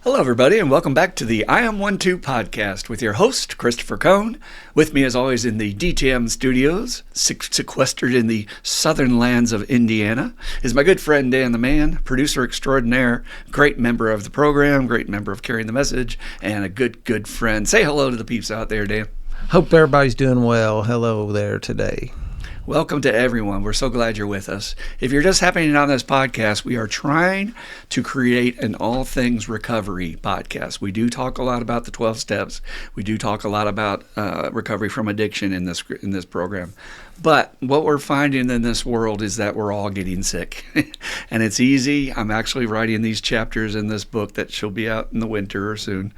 Hello, everybody, and welcome back to the I Am 1-2 podcast with your host, Christopher Cohn. With me, as always, in the DTM studios, sequestered in the southern lands of Indiana, is my good friend, Dan the Man, producer extraordinaire, great member of the program, great member of Carrying the Message, and a good friend. Say hello to the peeps out there, Dan. Hope everybody's doing well. Hello there today. Welcome to everyone. We're so glad you're with us. If you're just happening on this podcast, we are trying to create an all things recovery podcast. We do talk a lot about the 12 steps. We do talk a lot about recovery from addiction in this program. But what we're finding in this world is that we're all getting sick. And it's easy. I'm actually writing these chapters in this book that shall be out in the winter or soon.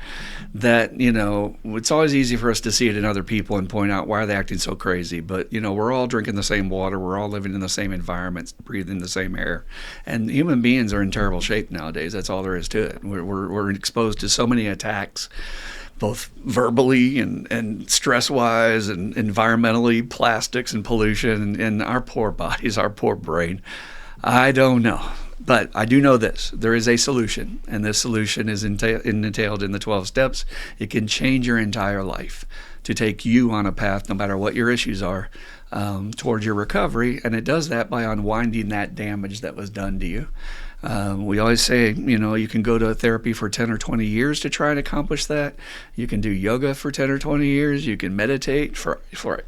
That, it's always easy for us to see it in other people and point out why are they acting so crazy. But, we're all drinking the same water. We're all living in the same environments, breathing the same air. And human beings are in terrible shape nowadays. That's all there is to it. We're exposed to so many attacks, both verbally and stress-wise and environmentally, plastics and pollution, and our poor bodies, our poor brain. I don't know. But I do know this. There is a solution, and this solution is entailed in the 12 steps. It can change your entire life to take you on a path, no matter what your issues are, towards your recovery. And it does that by unwinding that damage that was done to you. We always say, you can go to therapy for 10 or 20 years to try and accomplish that. You can do yoga for 10 or 20 years. You can meditate for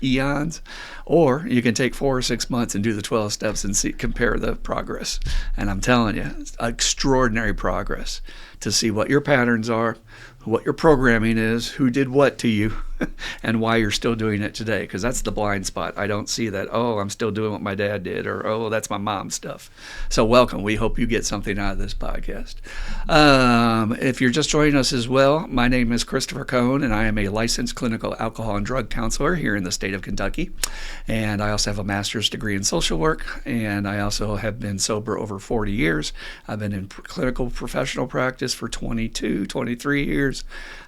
eons. Or you can take 4 or 6 months and do the 12 steps and compare the progress. And I'm telling you, it's extraordinary progress to see what your patterns are, what your programming is, who did what to you, and why you're still doing it today. Because that's the blind spot. I don't see that, I'm still doing what my dad did, or, that's my mom's stuff. So welcome. We hope you get something out of this podcast. If you're just joining us as well, my name is Christopher Cohn, and I am a licensed clinical alcohol and drug counselor here in the state of Kentucky. And I also have a master's degree in social work, and I also have been sober over 40 years. I've been in clinical professional practice for 22, 23 years.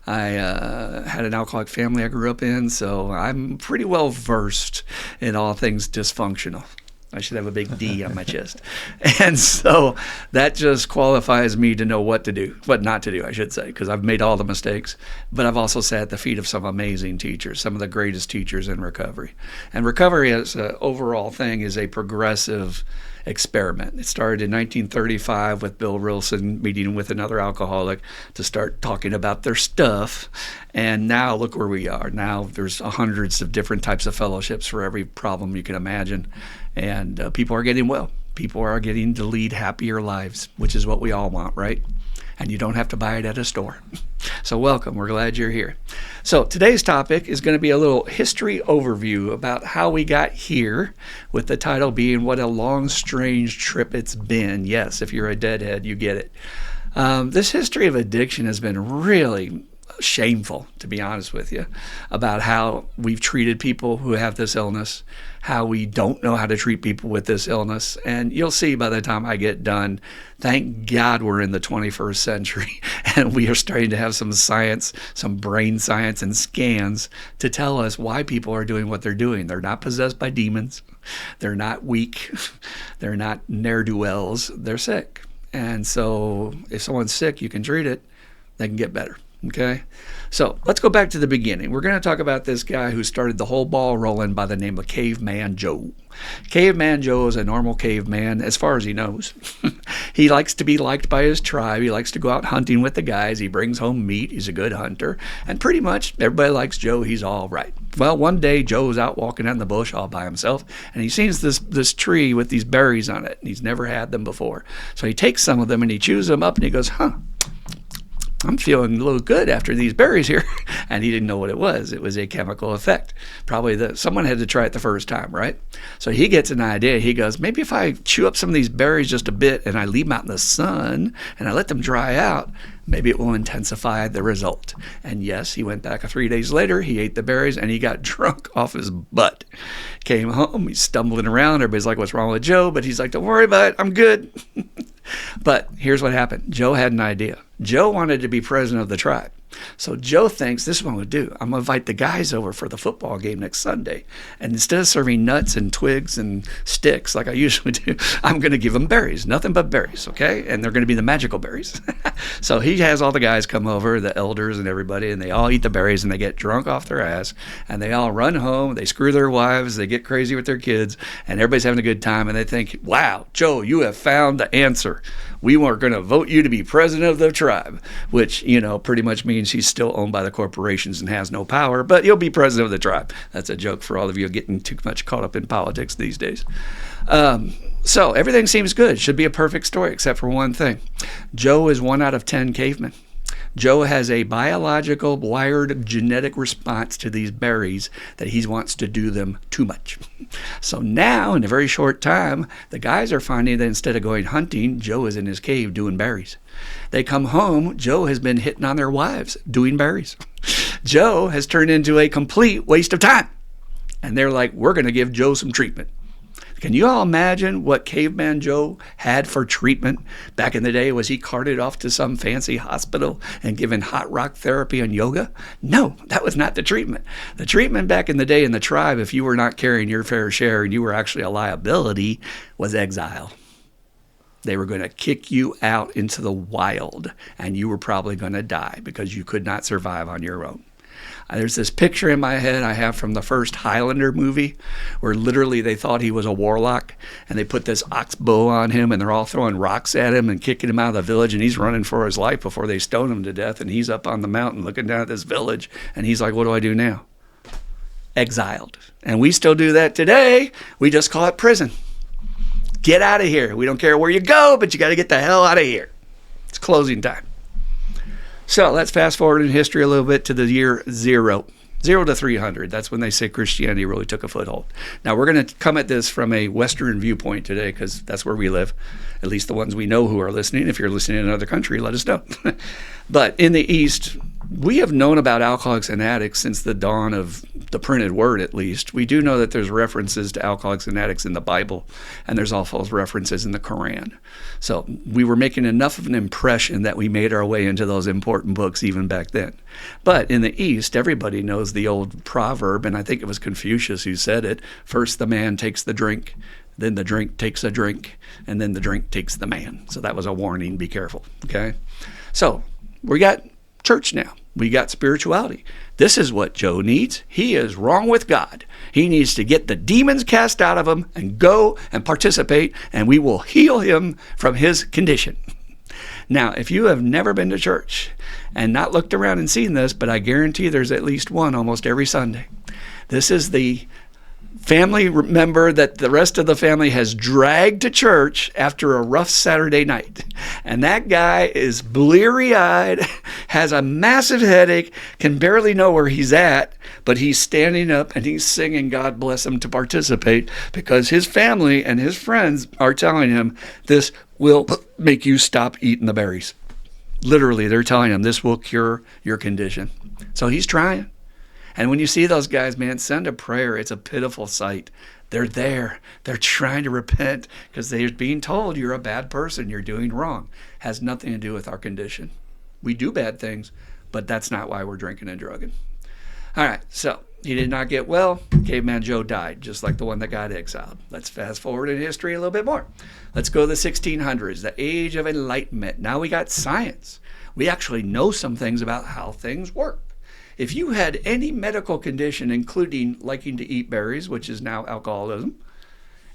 I had an alcoholic family I grew up in, so I'm pretty well versed in all things dysfunctional. I should have a big D on my chest. And so that just qualifies me to know what to do, what not to do, I should say, because I've made all the mistakes. But I've also sat at the feet of some amazing teachers, some of the greatest teachers in recovery. And recovery as an overall thing is a progressive experiment. It started in 1935 with Bill Rilson meeting with another alcoholic to start talking about their stuff. And now look where we are. Now there's hundreds of different types of fellowships for every problem you can imagine. And people are getting well. People are getting to lead happier lives, which is what we all want, right? And you don't have to buy it at a store. So welcome. We're glad you're here. So today's topic is going to be a little history overview about how we got here, with the title being What a Long, Strange Trip It's Been. Yes, if you're a deadhead, you get it. This history of addiction has been really shameful, to be honest with you, about how we've treated people who have this illness, how we don't know how to treat people with this illness. And you'll see by the time I get done, thank God we're in the 21st century and we are starting to have some science, some brain science and scans to tell us why people are doing what they're doing. They're not possessed by demons. They're not weak. They're not ne'er-do-wells. They're sick. And so if someone's sick, you can treat it. They can get better. Okay, so let's go back to the beginning. We're going to talk about this guy who started the whole ball rolling by the name of Caveman Joe. Caveman Joe is a normal caveman as far as he knows. He likes to be liked by his tribe. He likes to go out hunting with the guys. He brings home meat. He's a good hunter. And pretty much everybody likes Joe. He's all right. Well, one day Joe's out walking out in the bush all by himself, and he sees this tree with these berries on it, and he's never had them before. So he takes some of them and he chews them up, and he goes, I'm feeling a little good after these berries here. And he didn't know what it was. It was a chemical effect. Probably someone had to try it the first time, right? So he gets an idea. He goes, maybe if I chew up some of these berries just a bit and I leave them out in the sun and I let them dry out, maybe it will intensify the result. And yes, he went back 3 days later. He ate the berries and he got drunk off his butt. Came home. He's stumbling around. Everybody's like, what's wrong with Joe? But he's like, don't worry about it. I'm good. But here's what happened. Joe had an idea. Joe wanted to be president of the tribe. So Joe thinks, this is what I'm going to do. I'm going to invite the guys over for the football game next Sunday. And instead of serving nuts and twigs and sticks like I usually do, I'm going to give them berries, nothing but berries, okay? And they're going to be the magical berries. So he has all the guys come over, the elders and everybody, and they all eat the berries and they get drunk off their ass. And they all run home. They screw their wives. They get crazy with their kids. And everybody's having a good time. And they think, wow, Joe, you have found the answer. We are going to vote you to be president of the tribe, which, pretty much means he's still owned by the corporations and has no power, but he'll be president of the tribe. That's a joke for all of you getting too much caught up in politics these days. So everything seems good. Should be a perfect story, except for one thing. Joe is 1 out of 10 cavemen. Joe has a biological, wired genetic response to these berries that he wants to do them too much. So now, in a very short time, the guys are finding that instead of going hunting, Joe is in his cave doing berries. They come home, Joe has been hitting on their wives doing berries. Joe has turned into a complete waste of time. And they're like, we're going to give Joe some treatment. Can you all imagine what Caveman Joe had for treatment back in the day? Was he carted off to some fancy hospital and given hot rock therapy and yoga? No, that was not the treatment. The treatment back in the day in the tribe, if you were not carrying your fair share and you were actually a liability, was exile. They were going to kick you out into the wild, and you were probably going to die because you could not survive on your own. There's this picture in my head I have from the first Highlander movie where literally they thought he was a warlock and they put this ox bow on him and they're all throwing rocks at him and kicking him out of the village and he's running for his life before they stone him to death, and he's up on the mountain looking down at this village and he's like, what do I do now? Exiled. And we still do that today. We just call it prison. Get out of here. We don't care where you go, but you got to get the hell out of here. It's closing time. So let's fast forward in history a little bit to the year 0 to 300. That's when they say Christianity really took a foothold. Now, we're going to come at this from a Western viewpoint today because that's where we live, at least the ones we know who are listening. If you're listening in another country, let us know. But in the East, we have known about alcoholics and addicts since the dawn of the printed word, at least. We do know that there's references to alcoholics and addicts in the Bible, and there's also references in the Quran. So we were making enough of an impression that we made our way into those important books even back then. But in the East, everybody knows the old proverb, and I think it was Confucius who said it, first the man takes the drink, then the drink takes a drink, and then the drink takes the man. So that was a warning, be careful, okay? So we got church now. We got spirituality. This is what Joe needs. He is wrong with God. He needs to get the demons cast out of him and go and participate, and we will heal him from his condition. Now, if you have never been to church and not looked around and seen this, but I guarantee there's at least one almost every Sunday. This is the family member that the rest of the family has dragged to church after a rough Saturday night. And that guy is bleary-eyed, has a massive headache, can barely know where he's at, but he's standing up and he's singing God Bless Him to participate because his family and his friends are telling him this will make you stop eating the berries. Literally, they're telling him this will cure your condition. So he's trying. And when you see those guys, man, send a prayer. It's a pitiful sight. They're there. They're trying to repent because they're being told you're a bad person. You're doing wrong. Has nothing to do with our condition. We do bad things, but that's not why we're drinking and drugging. All right, so he did not get well. Caveman Joe died, just like the one that got exiled. Let's fast forward in history a little bit more. Let's go to the 1600s, the Age of Enlightenment. Now we got science. We actually know some things about how things work. If you had any medical condition, including liking to eat berries, which is now alcoholism,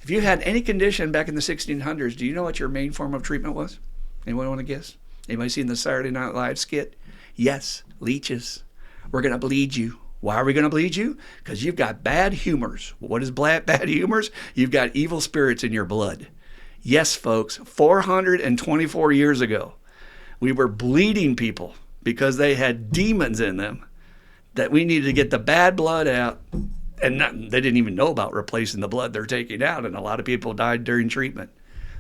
if you had any condition back in the 1600s, do you know what your main form of treatment was? Anyone want to guess? Anybody seen the Saturday Night Live skit? Yes, leeches. We're going to bleed you. Why are we going to bleed you? Because you've got bad humors. What is bad humors? You've got evil spirits in your blood. Yes, folks, 424 years ago, we were bleeding people because they had demons in them that we needed to get the bad blood out. And they didn't even know about replacing the blood they're taking out. And a lot of people died during treatment.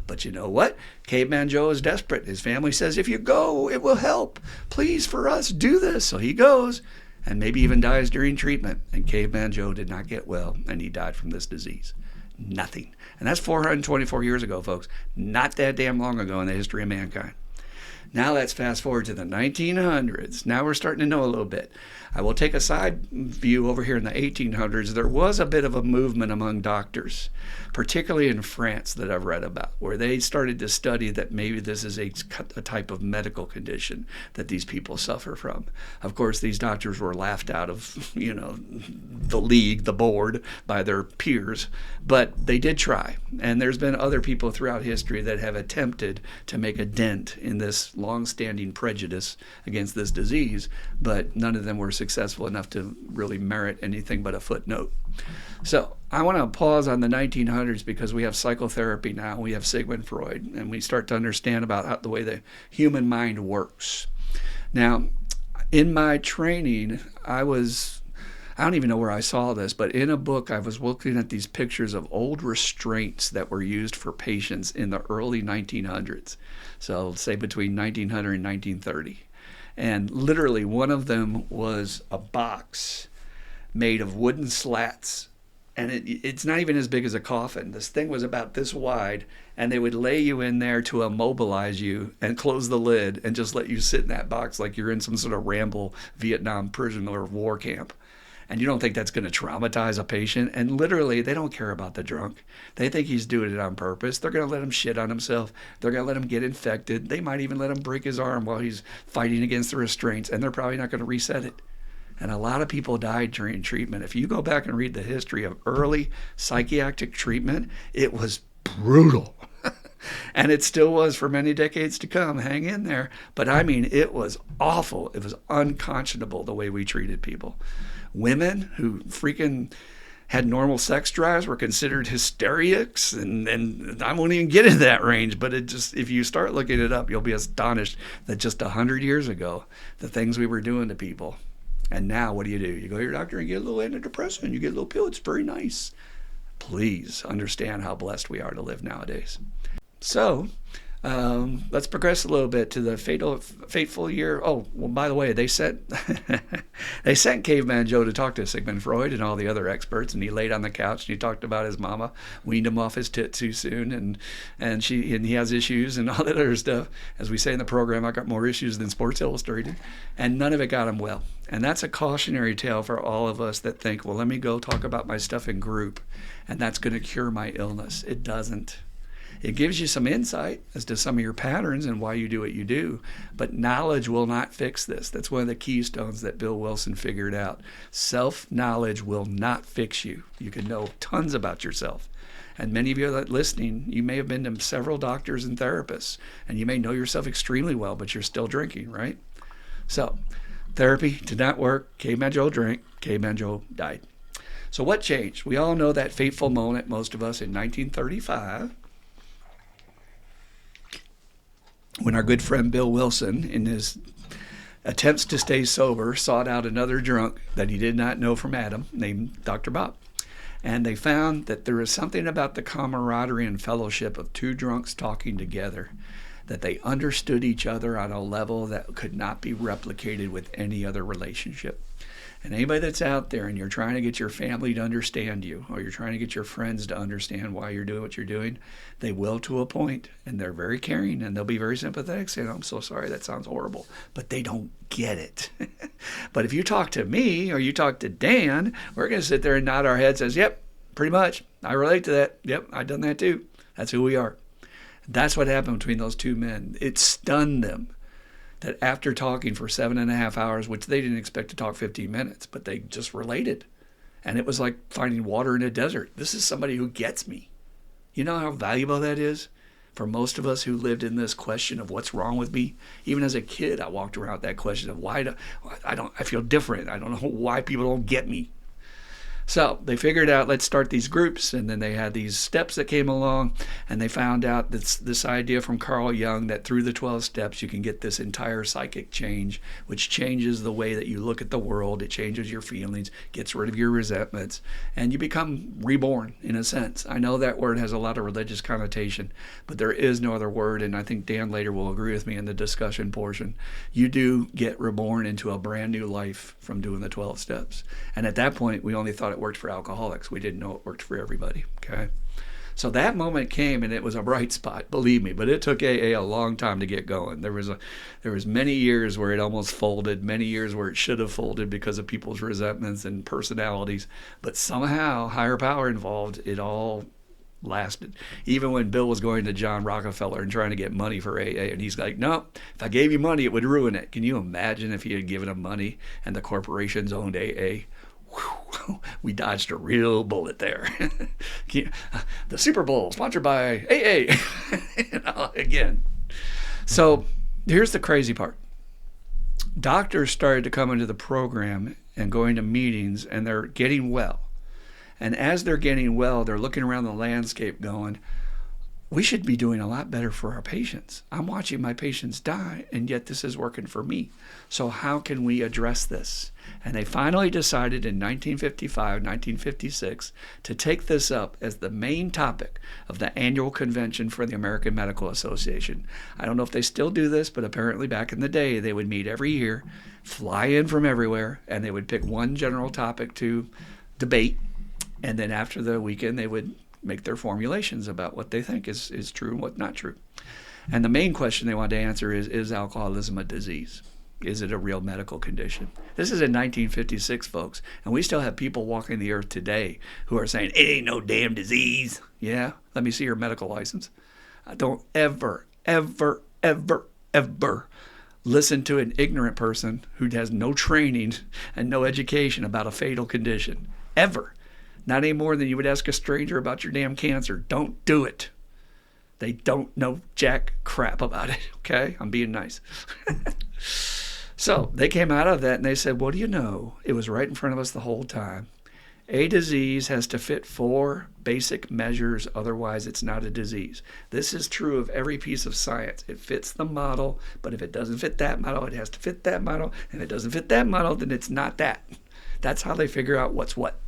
But you know what? Caveman Joe is desperate. His family says, if you go, it will help. Please, for us, do this. So he goes and maybe even dies during treatment. And Caveman Joe did not get well, and he died from this disease. Nothing. And that's 424 years ago, folks. Not that damn long ago in the history of mankind. Now let's fast forward to the 1900s. Now we're starting to know a little bit. I will take a side view over here in the 1800s. There was a bit of a movement among doctors, particularly in France, that I've read about, where they started to study that maybe this is a type of medical condition that these people suffer from. Of course, these doctors were laughed out of, the league, the board, by their peers, but they did try. And there's been other people throughout history that have attempted to make a dent in this long-standing prejudice against this disease, but none of them were successful enough to really merit anything but a footnote. So I want to pause on the 1900s because we have psychotherapy now. We have Sigmund Freud, and we start to understand about the way the human mind works. Now, in my training, I don't even know where I saw this, but in a book, I was looking at these pictures of old restraints that were used for patients in the early 1900s. So say between 1900 and 1930. And literally one of them was a box made of wooden slats. And it's not even as big as a coffin. This thing was about this wide, and they would lay you in there to immobilize you and close the lid and just let you sit in that box like you're in some sort of Ramble Vietnam prison or war camp. And you don't think that's going to traumatize a patient. And literally, they don't care about the drunk. They think he's doing it on purpose. They're going to let him shit on himself. They're going to let him get infected. They might even let him break his arm while he's fighting against the restraints. And they're probably not going to reset it. And a lot of people died during treatment. If you go back and read the history of early psychiatric treatment, it was brutal. And it still was for many decades to come. Hang in there. But I mean, it was awful. It was unconscionable the way we treated people. Women who freaking had normal sex drives were considered hysterics, and I won't even get into that range, but if you start looking it up, you'll be astonished that just 100 years ago, the things we were doing to people. And now what do? You go to your doctor and get a little antidepressant, you get a little pill, it's very nice. Please understand how blessed we are to live nowadays. So, let's progress a little bit to the fateful year. Oh, well, by the way, they sent Caveman Joe to talk to Sigmund Freud and all the other experts, and he laid on the couch and he talked about his mama weaned him off his tit too soon, and he has issues and all that other stuff. As we say in the program, I got more issues than Sports Illustrated, and none of it got him well. And that's a cautionary tale for all of us that think, well, let me go talk about my stuff in group, and that's going to cure my illness. It doesn't. It gives you some insight as to some of your patterns and why you do what you do, but knowledge will not fix this. That's one of the keystones that Bill Wilson figured out. Self-knowledge will not fix you. You can know tons about yourself. And many of you that are listening, you may have been to several doctors and therapists, and you may know yourself extremely well, but you're still drinking, right? So, therapy did not work. Caveman Joe drank. Caveman Joe died. So what changed? We all know that fateful moment, most of us, in 1935, when our good friend Bill Wilson, in his attempts to stay sober, sought out another drunk that he did not know from Adam, named Dr. Bob. And they found that there is something about the camaraderie and fellowship of two drunks talking together, that they understood each other on a level that could not be replicated with any other relationship. And anybody that's out there and you're trying to get your family to understand you, or you're trying to get your friends to understand why you're doing what you're doing, they will to a point, and they're very caring, and they'll be very sympathetic, saying, I'm so sorry, that sounds horrible. But they don't get it. But if you talk to me or you talk to Dan, we're going to sit there and nod our heads and say, yep, pretty much. I relate to that. Yep, I've done that too. That's who we are. That's what happened between those two men. It stunned them that after talking for 7.5 hours, which they didn't expect to talk 15 minutes, but they just related. And it was like finding water in a desert. This is somebody who gets me. You know how valuable that is for most of us who lived in this question of what's wrong with me? Even as a kid, I walked around with that question of I feel different. I don't know why people don't get me. So they figured out, let's start these groups, and then they had these steps that came along, and they found out this idea from Carl Jung that through the 12 steps you can get this entire psychic change, which changes the way that you look at the world. It changes your feelings, gets rid of your resentments, and you become reborn in a sense. I know that word has a lot of religious connotation, but there is no other word, and I think Dan later will agree with me in the discussion portion. You do get reborn into a brand new life from doing the 12 steps. And at that point, we only thought it worked for alcoholics. We didn't know it worked for everybody, okay? So that moment came, and it was a bright spot, believe me. But it took AA a long time to get going. There was many years where it almost folded, many years where it should have folded because of people's resentments and personalities. But somehow, higher power involved, it all lasted. Even when Bill was going to John Rockefeller and trying to get money for AA, and he's like, no, if I gave you money, it would ruin it. Can you imagine if he had given him money and the corporations owned AA? Whew, we dodged a real bullet there. The Super Bowl, sponsored by AA. Again. So here's the crazy part. Doctors started to come into the program and going to meetings, and they're getting well. And as they're getting well, they're looking around the landscape going, we should be doing a lot better for our patients. I'm watching my patients die, and yet this is working for me. So how can we address this? And they finally decided in 1955, 1956 to take this up as the main topic of the annual convention for the American Medical Association. I don't know if they still do this, but apparently back in the day they would meet every year, fly in from everywhere, and they would pick one general topic to debate. And then after the weekend, they would make their formulations about what they think is true and what's not true. And the main question they wanted to answer is alcoholism a disease? Is it a real medical condition? This is in 1956, folks, and we still have people walking the earth today who are saying, it ain't no damn disease. Yeah, let me see your medical license. Don't ever, ever, ever, ever listen to an ignorant person who has no training and no education about a fatal condition. Ever. Not any more than you would ask a stranger about your damn cancer. Don't do it. They don't know jack crap about it, okay? I'm being nice. So they came out of that and they said, what do you know? It was right in front of us the whole time. A disease has to fit 4 basic measures, otherwise it's not a disease. This is true of every piece of science. It fits the model, but if it doesn't fit that model, it has to fit that model. And if it doesn't fit that model, then it's not that. That's how they figure out what's what.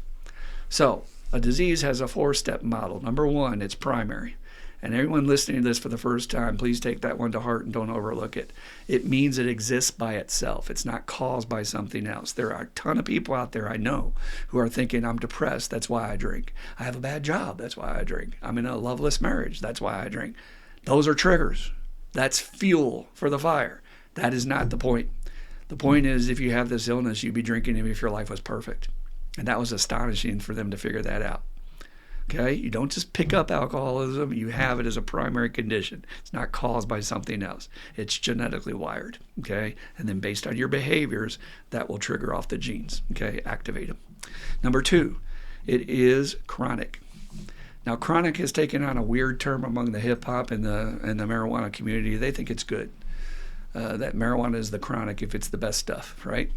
So a disease has a 4-step model. Number 1, it's primary. And everyone listening to this for the first time, please take that one to heart and don't overlook it. It means it exists by itself. It's not caused by something else. There are a ton of people out there I know who are thinking, I'm depressed, that's why I drink. I have a bad job, that's why I drink. I'm in a loveless marriage, that's why I drink. Those are triggers. That's fuel for the fire. That is not the point. The point is, if you have this illness, you'd be drinking if your life was perfect. And that was astonishing for them to figure that out. Okay, you don't just pick up alcoholism, you have it as a primary condition. It's not caused by something else. It's genetically wired, okay? And then based on your behaviors, that will trigger off the genes, okay? Activate them. Number 2, it is chronic. Now, chronic has taken on a weird term among the hip hop and the marijuana community. They think it's good. That marijuana is the chronic if it's the best stuff, right?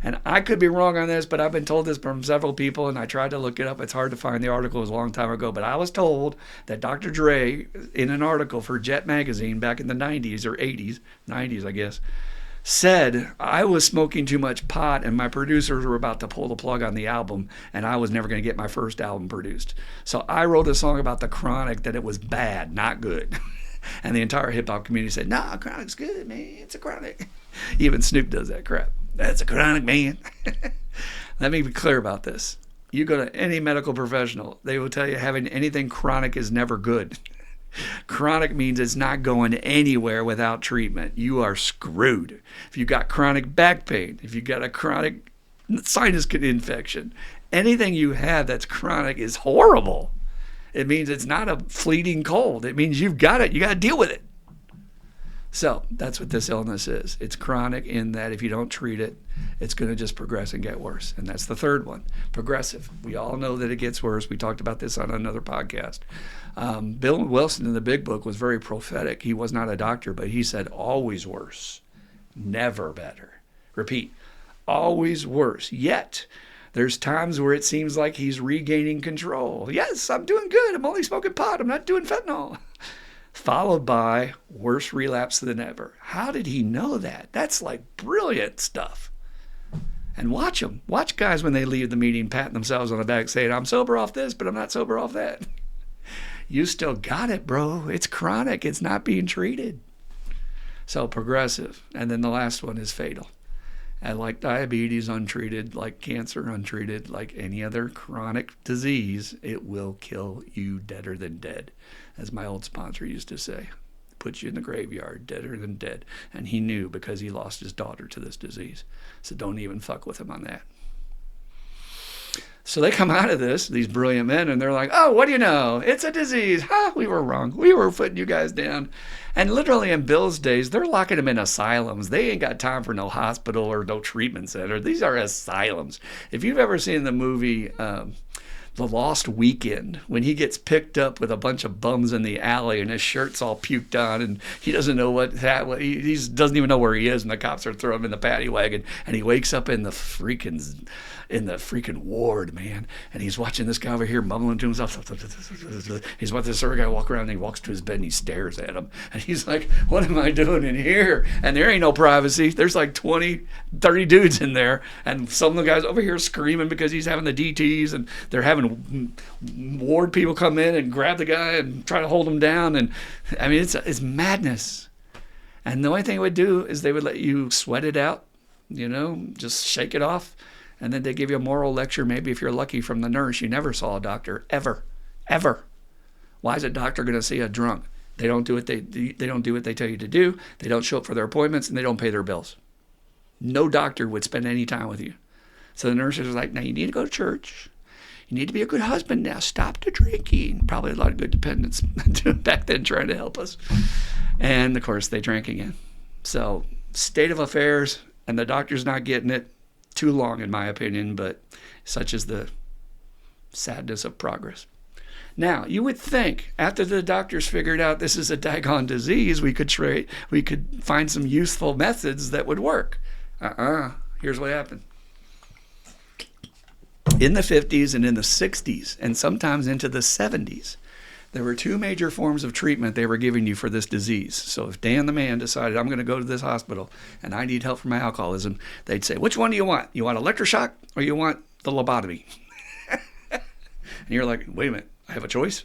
And I could be wrong on this, but I've been told this from several people, and I tried to look it up. It's hard to find the article. It was a long time ago, but I was told that Dr. Dre, in an article for Jet Magazine back in the 90s or 80s, 90s, I guess, said I was smoking too much pot and my producers were about to pull the plug on the album and I was never going to get my first album produced. So I wrote a song about the chronic, that it was bad, not good. And the entire hip-hop community said, nah, chronic's good, man. It's a chronic. Even Snoop does that crap. That's a chronic, man. Let me be clear about this. You go to any medical professional, they will tell you having anything chronic is never good. Chronic means it's not going anywhere without treatment. You are screwed. If you've got chronic back pain, if you've got a chronic sinus infection, anything you have that's chronic is horrible. It means it's not a fleeting cold. It means you've got it. You got to deal with it. So that's what this illness is. It's chronic in that if you don't treat it, it's going to just progress and get worse. And that's the third one, progressive. We all know that it gets worse. We talked about this on another podcast. Bill Wilson in the Big Book was very prophetic. He was not a doctor, but he said always worse, never better. Repeat, always worse. Yet there's times where it seems like he's regaining control. Yes, I'm doing good. I'm only smoking pot. I'm not doing fentanyl. Followed by worse relapse than ever. How did he know that? That's like brilliant stuff. And watch them. Watch guys when they leave the meeting patting themselves on the back saying, I'm sober off this, but I'm not sober off that. You still got it, bro. It's chronic. It's not being treated. So progressive. And then the last one is fatal. And like diabetes untreated, like cancer untreated, like any other chronic disease, it will kill you deader than dead, as my old sponsor used to say. Put you in the graveyard, deader than dead. And he knew because he lost his daughter to this disease. So don't even fuck with him on that. So they come out of this, these brilliant men, and they're like, oh, what do you know? It's a disease. We were wrong. We were putting you guys down. And literally in Bill's days, they're locking them in asylums. They ain't got time for no hospital or no treatment center. These are asylums. If you've ever seen the movie The Lost Weekend, when he gets picked up with a bunch of bums in the alley and his shirt's all puked on and he doesn't know he doesn't even know where he is, and the cops are throwing him in the paddy wagon, and he wakes up in the freaking ward, man, and he's watching this guy over here mumbling to himself. He's watching this other guy walk around, and he walks to his bed and he stares at him, and he's like, what am I doing in here? And there ain't no privacy. There's like 20, 30 dudes in there, and some of the guys over here screaming because he's having the DTs, and they're having ward people come in and grab the guy and try to hold him down. And I mean, it's madness. And the only thing it would do is they would let you sweat it out, just shake it off. And then they give you a moral lecture, maybe if you're lucky, from the nurse. You never saw a doctor, ever. Why is a doctor going to see a drunk? They don't do what they don't do what they tell you to do. They don't show up for their appointments, and they don't pay their bills. No doctor would spend any time with you. So the nurses are like, now you need to go to church. You need to be a good husband now. Stop the drinking. Probably a lot of good dependents back then trying to help us. And, of course, they drank again. So state of affairs, and the doctor's not getting it. Too long, in my opinion, but such is the sadness of progress. Now, you would think after the doctors figured out this is a daggone disease, we could find some useful methods that would work. Here's what happened. In the 50s and in the 60s, and sometimes into the 70s, there were two major forms of treatment they were giving you for this disease. So if Dan the man decided, I'm going to go to this hospital and I need help for my alcoholism, they'd say, which one do you want? You want electroshock or you want the lobotomy? And you're like, wait a minute, I have a choice?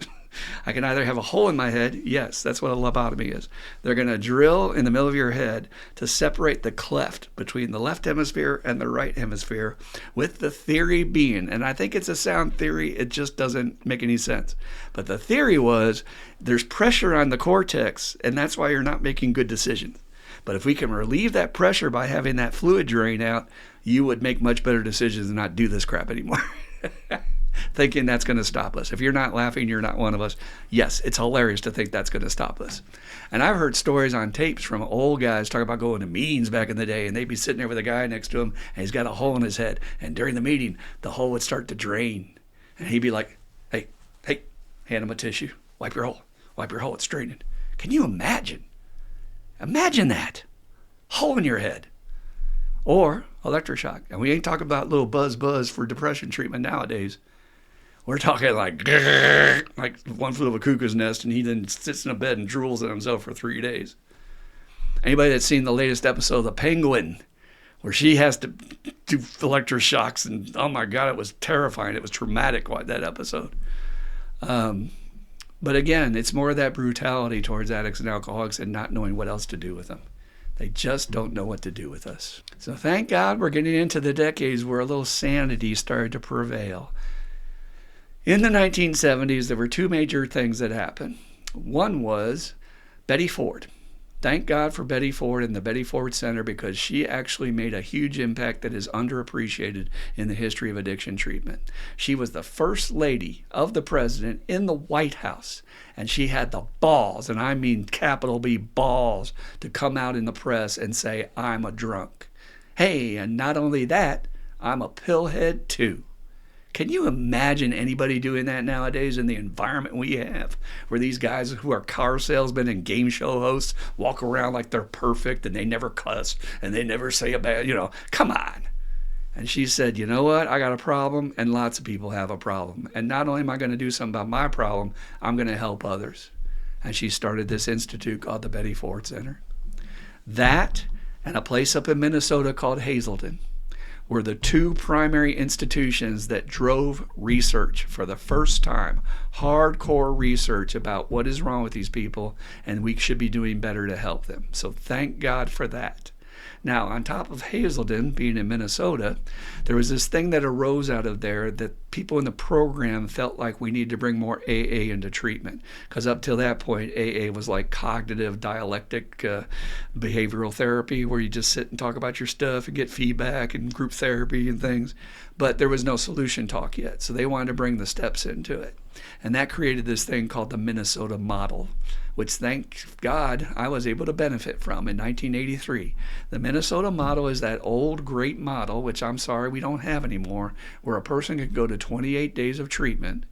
I can either have a hole in my head. Yes, that's what a lobotomy is. They're going to drill in the middle of your head to separate the cleft between the left hemisphere and the right hemisphere, with the theory being, and I think it's a sound theory, it just doesn't make any sense. But the theory was there's pressure on the cortex, and that's why you're not making good decisions. But if we can relieve that pressure by having that fluid drain out, you would make much better decisions and not do this crap anymore. Thinking that's going to stop us. If you're not laughing, you're not one of us. Yes, it's hilarious to think that's going to stop us. And I've heard stories on tapes from old guys talking about going to meetings back in the day, and they'd be sitting there with a guy next to him, and he's got a hole in his head. And during the meeting, the hole would start to drain. And he'd be like, hey, hand him a tissue. Wipe your hole, it's draining. Can you imagine? Imagine that. Hole in your head. Or electroshock. And we ain't talking about little buzz for depression treatment nowadays. We're talking like one flew of a cuckoo's nest, and he then sits in a bed and drools at himself for 3 days. Anybody that's seen the latest episode of The Penguin, where she has to do electroshocks, and oh my God, it was terrifying. It was traumatic, that episode. But again, it's more of that brutality towards addicts and alcoholics and not knowing what else to do with them. They just don't know what to do with us. So thank God we're getting into the decades where a little sanity started to prevail. In the 1970s, there were two major things that happened. One was Betty Ford. Thank God for Betty Ford and the Betty Ford Center, because she actually made a huge impact that is underappreciated in the history of addiction treatment. She was the first lady of the president in the White House, and she had the balls, and I mean capital B balls, to come out in the press and say, I'm a drunk. Hey, and not only that, I'm a pillhead too. Can you imagine anybody doing that nowadays in the environment we have, where these guys who are car salesmen and game show hosts walk around like they're perfect and they never cuss and they never say a bad, come on. And she said, you know what? I got a problem, and lots of people have a problem. And not only am I going to do something about my problem, I'm going to help others. And she started this institute called the Betty Ford Center. That and a place up in Minnesota called Hazelden were the two primary institutions that drove research for the first time, hardcore research about what is wrong with these people, and we should be doing better to help them. So thank God for that. Now, on top of Hazelden being in Minnesota, there was this thing that arose out of there that people in the program felt like we needed to bring more AA into treatment. Because up till that point, AA was like cognitive dialectic behavioral therapy, where you just sit and talk about your stuff and get feedback and group therapy and things. But there was no solution talk yet. So they wanted to bring the steps into it. And that created this thing called the Minnesota model, which, thank God, I was able to benefit from in 1983. The Minnesota model is that old great model, which I'm sorry we don't have anymore, where a person could go to 28 days of treatment,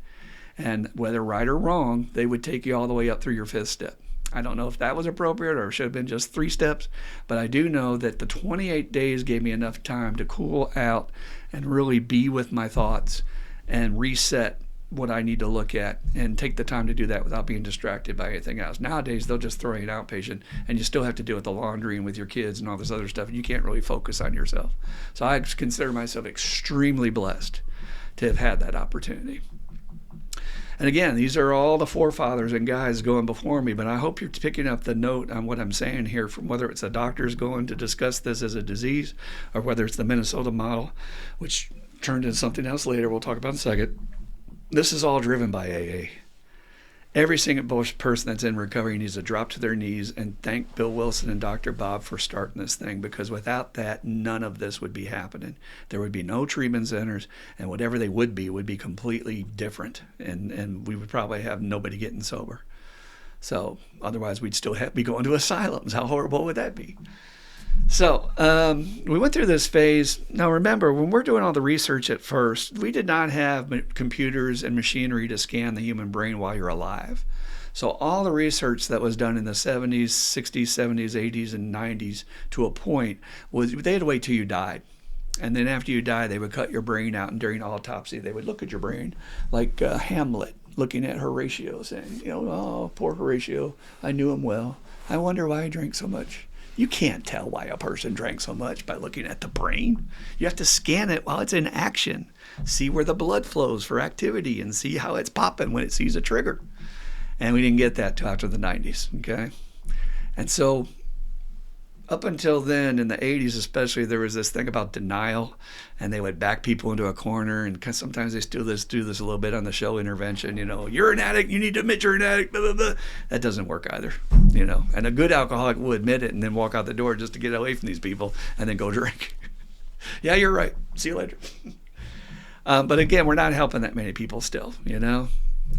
and whether right or wrong, they would take you all the way up through your 5th step. I don't know if that was appropriate or it should have been just 3 steps, but I do know that the 28 days gave me enough time to cool out and really be with my thoughts and reset what I need to look at, and take the time to do that without being distracted by anything else. Nowadays, they'll just throw you an outpatient, and you still have to deal with the laundry and with your kids and all this other stuff, and you can't really focus on yourself. So I consider myself extremely blessed to have had that opportunity. And again, these are all the forefathers and guys going before me, but I hope you're picking up the note on what I'm saying here, from whether it's the doctors going to discuss this as a disease, or whether it's the Minnesota model, which turned into something else later we'll talk about in a second. This is all driven by AA. Every single person that's in recovery needs to drop to their knees and thank Bill Wilson and Dr. Bob for starting this thing, because without that, none of this would be happening. There would be no treatment centers, and whatever they would be completely different, and we would probably have nobody getting sober. So otherwise, we'd still be going to asylums. How horrible would that be? So we went through this phase. Now remember, when we're doing all the research at first, we did not have computers and machinery to scan the human brain while you're alive. So all the research that was done in the 70s, 60s, 70s, 80s, and 90s to a point was they had to wait till you died. And then after you die, they would cut your brain out, and during autopsy, they would look at your brain like Hamlet looking at Horatio, saying, oh, poor Horatio, I knew him well. I wonder why he drank so much. You can't tell why a person drank so much by looking at the brain. You have to scan it while it's in action, see where the blood flows for activity, and see how it's popping when it sees a trigger. And we didn't get that till after the 90s, okay? And so up until then, in the 80s especially, there was this thing about denial, and they would back people into a corner, and sometimes they still do this a little bit on the show Intervention, you're an addict, you need to admit you're an addict, blah, blah, blah. That doesn't work either, and a good alcoholic will admit it and then walk out the door just to get away from these people and then go drink. Yeah, you're right, see you later. But again, we're not helping that many people still,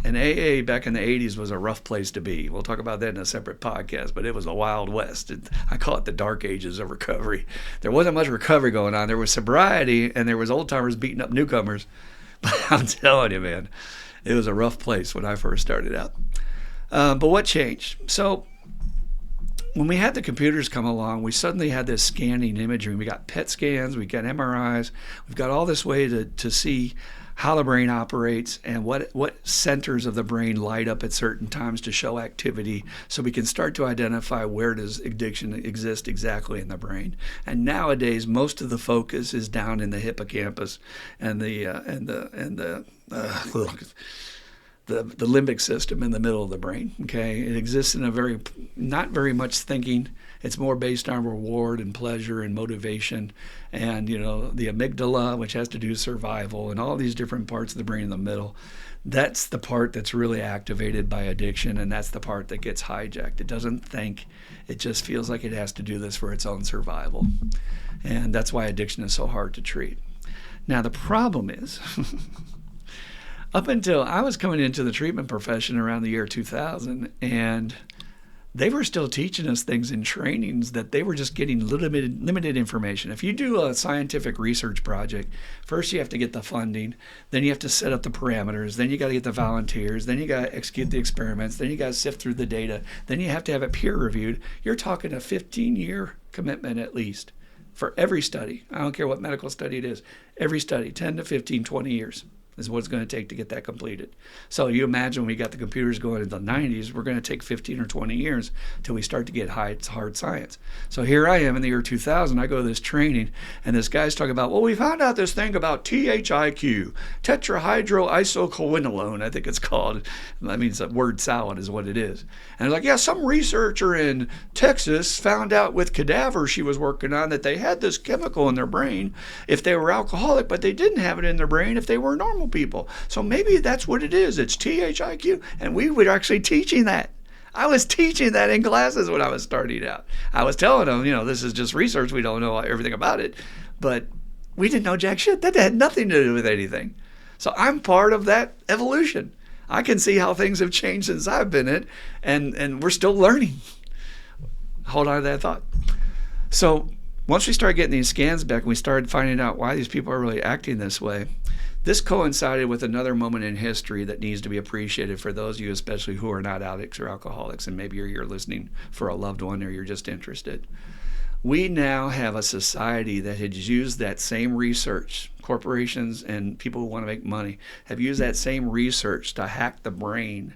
And AA back in the 80s was a rough place to be. We'll talk about that in a separate podcast, but it was the Wild West. I call it the dark ages of recovery. There wasn't much recovery going on. There was sobriety, and there was old-timers beating up newcomers. But I'm telling you, man, it was a rough place when I first started out. But what changed? So when we had the computers come along, we suddenly had this scanning imagery. We got PET scans, we got MRIs, we've got all this way to see how the brain operates and what centers of the brain light up at certain times to show activity, so we can start to identify where does addiction exist exactly in the brain. And nowadays, most of the focus is down in the hippocampus and the limbic system in the middle of the brain. Okay, it exists in not very much thinking. It's more based on reward and pleasure and motivation, and the amygdala, which has to do with survival, and all these different parts of the brain in the middle. That's the part that's really activated by addiction, and that's the part that gets hijacked. It doesn't think. It just feels like it has to do this for its own survival, and that's why addiction is so hard to treat. Now the problem is. Up until I was coming into the treatment profession around the year 2000, and they were still teaching us things in trainings that they were just getting limited information. If you do a scientific research project, first you have to get the funding, then you have to set up the parameters, then you got to get the volunteers, then you got to execute the experiments, then you got to sift through the data, then you have to have it peer reviewed. You're talking a 15-year commitment at least for every study. I don't care what medical study it is. Every study, 10 to 15, 20 years. is what it's going to take to get that completed. So you imagine when we got the computers going in the 90s, we're going to take 15 or 20 years till we start to get hard science. So here I am in the year 2000. I go to this training, and this guy's talking about, well, we found out this thing about THIQ, tetrahydroisoquinoline, I think it's called. That means a word salad is what it is. And it's like, yeah, some researcher in Texas found out with cadavers she was working on that they had this chemical in their brain if they were alcoholic, but they didn't have it in their brain if they were normal people. So maybe that's what it is. It's THIQ. And we were actually teaching that. I was teaching that in classes when I was starting out. I was telling them, this is just research. We don't know everything about it. But we didn't know jack shit. That had nothing to do with anything. So I'm part of that evolution. I can see how things have changed since I've been in it, and we're still learning. Hold on to that thought. So once we started getting these scans back and we started finding out why these people are really acting this way, this coincided with another moment in history that needs to be appreciated for those of you especially who are not addicts or alcoholics, and maybe you're listening for a loved one or you're just interested. We now have a society that has used that same research. Corporations and people who want to make money have used that same research to hack the brain,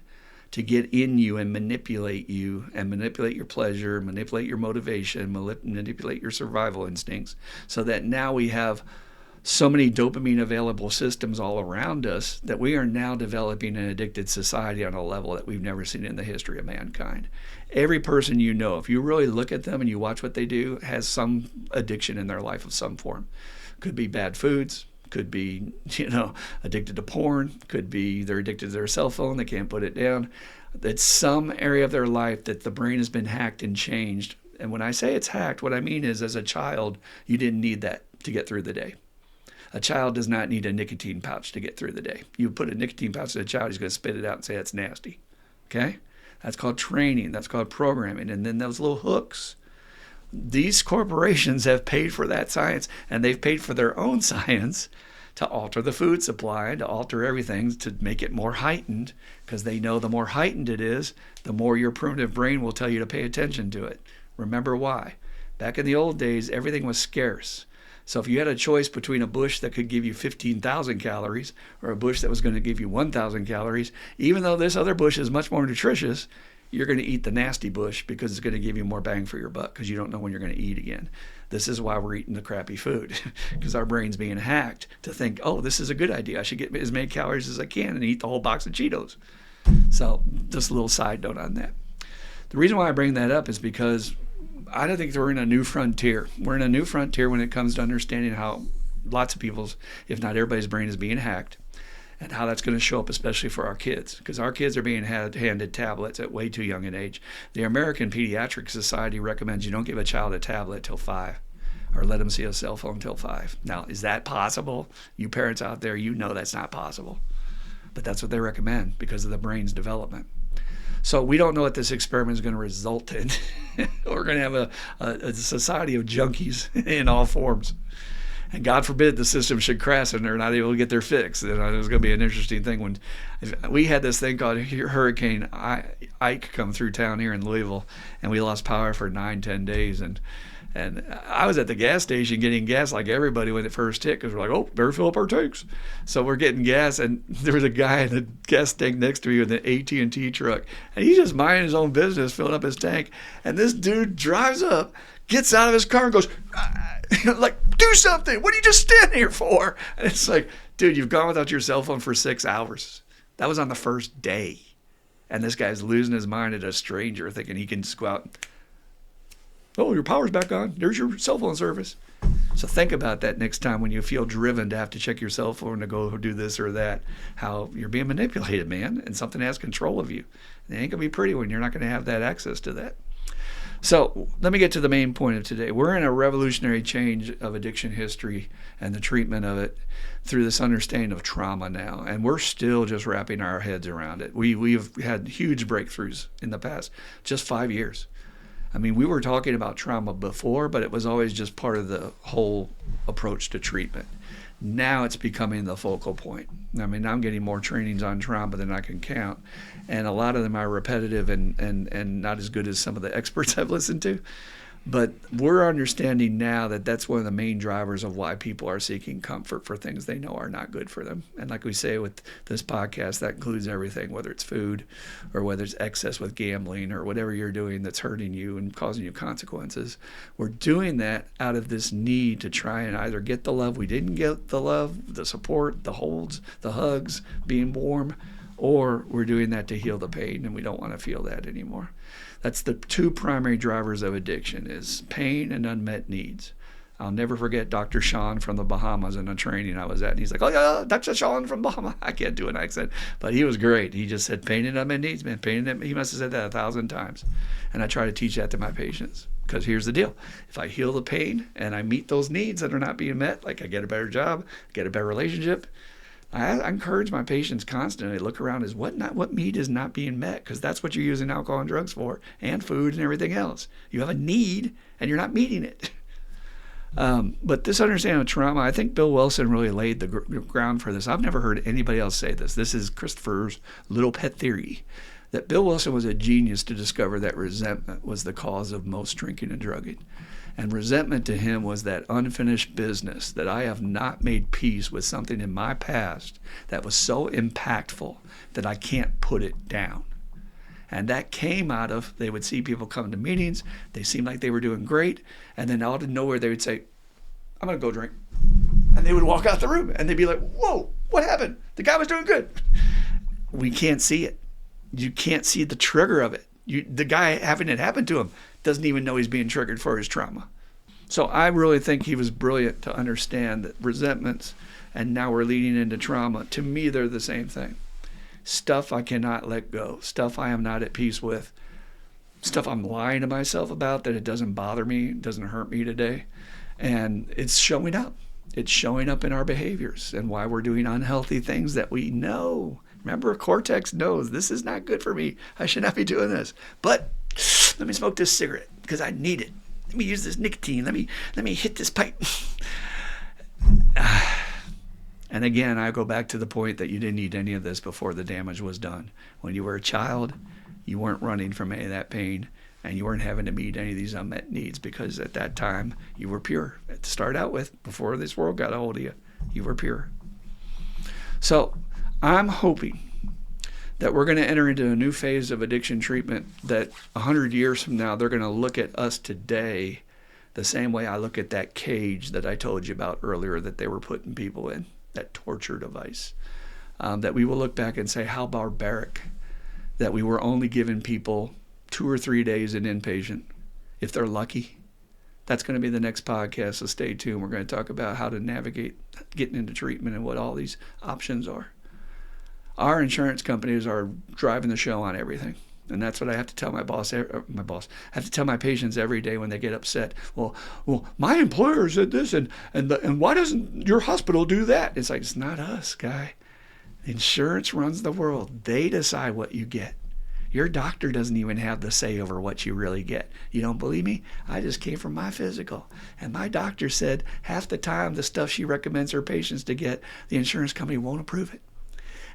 to get in you and manipulate your pleasure, manipulate your motivation, manipulate your survival instincts, so that now we have so many dopamine available systems all around us that we are now developing an addicted society on a level that we've never seen in the history of mankind. Every person you know, if you really look at them and you watch what they do, has some addiction in their life of some form. Could be bad foods, could be, addicted to porn, could be they're addicted to their cell phone, they can't put it down. It's some area of their life that the brain has been hacked and changed. And when I say it's hacked, what I mean is as a child, you didn't need that to get through the day. A child does not need a nicotine pouch to get through the day. You put a nicotine pouch in a child, he's going to spit it out and say that's nasty. Okay? That's called training. That's called programming. And then those little hooks. These corporations have paid for that science, and they've paid for their own science to alter the food supply, to alter everything, to make it more heightened, because they know the more heightened it is, the more your primitive brain will tell you to pay attention to it. Remember why? Back in the old days, everything was scarce. So if you had a choice between a bush that could give you 15,000 calories or a bush that was going to give you 1,000 calories, even though this other bush is much more nutritious, you're going to eat the nasty bush because it's going to give you more bang for your buck because you don't know when you're going to eat again. This is why we're eating the crappy food, because our brain's being hacked to think, oh, this is a good idea. I should get as many calories as I can and eat the whole box of Cheetos. So just a little side note on that. The reason why I bring that up is because I don't think we're in a new frontier. We're in a new frontier when it comes to understanding how lots of people's, if not everybody's brain is being hacked, and how that's going to show up, especially for our kids, because our kids are being handed tablets at way too young an age. The American Pediatric Society recommends you don't give a child a tablet till 5, or let them see a cell phone till 5. Now, is that possible? You parents out there, you know that's not possible. But that's what they recommend because of the brain's development. So we don't know what this experiment is going to result in. We're going to have a society of junkies in all forms. And God forbid the system should crash and they're not able to get their fix. It was going to be an interesting thing when we had this thing called Hurricane Ike come through town here in Louisville, and we lost power for 9-10 days. And I was at the gas station getting gas like everybody when it first hit, because we're like, oh, better fill up our tanks. So we're getting gas, and there was a guy in the gas tank next to me with an AT&T truck, and he's just minding his own business, filling up his tank. And this dude drives up, gets out of his car, and goes, like, do something. What are you just standing here for? And it's like, dude, you've gone without your cell phone for 6 hours. That was on the first day. And this guy's losing his mind at a stranger, thinking he can just go out and, oh, your power's back on. There's your cell phone service. So think about that next time when you feel driven to have to check your cell phone to go do this or that, how you're being manipulated, man, and something has control of you. It ain't going to be pretty when you're not going to have that access to that. So let me get to the main point of today. We're in a revolutionary change of addiction history and the treatment of it through this understanding of trauma now. And we're still just wrapping our heads around it. We've had huge breakthroughs in the past, just 5 years. I mean, we were talking about trauma before, but it was always just part of the whole approach to treatment. Now it's becoming the focal point. I mean, I'm getting more trainings on trauma than I can count, and a lot of them are repetitive and not as good as some of the experts I've listened to. But we're understanding now that that's one of the main drivers of why people are seeking comfort for things they know are not good for them. And like we say with this podcast, that includes everything, whether it's food or whether it's excess with gambling or whatever you're doing that's hurting you and causing you consequences. We're doing that out of this need to try and either get the love we didn't get, the love, the support, the holds, the hugs, being warm, or we're doing that to heal the pain, and we don't want to feel that anymore. That's the two primary drivers of addiction, is pain and unmet needs. I'll never forget Dr. Sean from the Bahamas in a training I was at. And he's like, oh, yeah, Dr. Sean from Bahamas. I can't do an accent, but he was great. He just said pain and unmet needs, man. Pain and unmet. He must have said that 1,000 times. And I try to teach that to my patients, because here's the deal. If I heal the pain and I meet those needs that are not being met, like I get a better job, get a better relationship, I encourage my patients constantly to look around as what need is not being met, because that's what you're using alcohol and drugs for, and food and everything else. You have a need and you're not meeting it. But this understanding of trauma, I think Bill Wilson really laid the ground for this. I've never heard anybody else say this. This is Christopher's little pet theory, that Bill Wilson was a genius to discover that resentment was the cause of most drinking and drugging. And resentment to him was that unfinished business, that I have not made peace with something in my past that was so impactful that I can't put it down. And that came out of, they would see people come to meetings, they seemed like they were doing great, and then out of nowhere they would say, I'm going to go drink. And they would walk out the room, and they'd be like, whoa, what happened? The guy was doing good. We can't see it. You can't see the trigger of it. The guy having it happen to him doesn't even know he's being triggered for his trauma. So I really think he was brilliant to understand that resentments, and now we're leading into trauma, to me they're the same thing. Stuff I cannot let go, stuff I am not at peace with, stuff I'm lying to myself about that it doesn't bother me, it doesn't hurt me today. And it's showing up. It's showing up in our behaviors and why we're doing unhealthy things that we know. Remember, cortex knows this is not good for me. I should not be doing this. But let me smoke this cigarette because I need it. Let me use this nicotine. Let me hit this pipe. And again, I go back to the point that you didn't need any of this before the damage was done. When you were a child, you weren't running from any of that pain, and you weren't having to meet any of these unmet needs, because at that time you were pure. To start out with, before this world got a hold of you, you were pure. So I'm hoping that we're going to enter into a new phase of addiction treatment, that 100 years from now, they're going to look at us today the same way I look at that cage that I told you about earlier that they were putting people in, that torture device. That we will look back and say how barbaric that we were only giving people 2 or 3 days in inpatient, if they're lucky. That's going to be the next podcast, so stay tuned. We're going to talk about how to navigate getting into treatment and what all these options are. Our insurance companies are driving the show on everything. And that's what I have to tell I have to tell my patients every day when they get upset. Well, my employer said this, and why doesn't your hospital do that? It's like, it's not us, guy. Insurance runs the world. They decide what you get. Your doctor doesn't even have the say over what you really get. You don't believe me? I just came from my physical, and my doctor said half the time the stuff she recommends her patients to get, the insurance company won't approve it.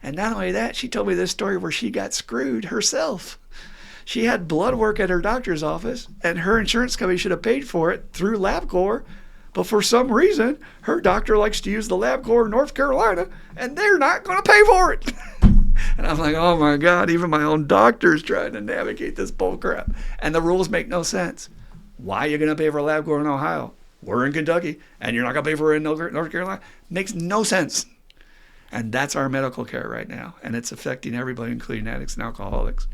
And not only that, she told me this story where she got screwed herself. She had blood work at her doctor's office, and her insurance company should have paid for it through LabCorp. But for some reason, her doctor likes to use the LabCorp in North Carolina, and they're not going to pay for it. And I'm like, oh my God, even my own doctor's trying to navigate this bullcrap. And the rules make no sense. Why are you going to pay for LabCorp in Ohio? We're in Kentucky, and you're not going to pay for it in North Carolina? Makes no sense. And that's our medical care right now. And it's affecting everybody, including addicts and alcoholics.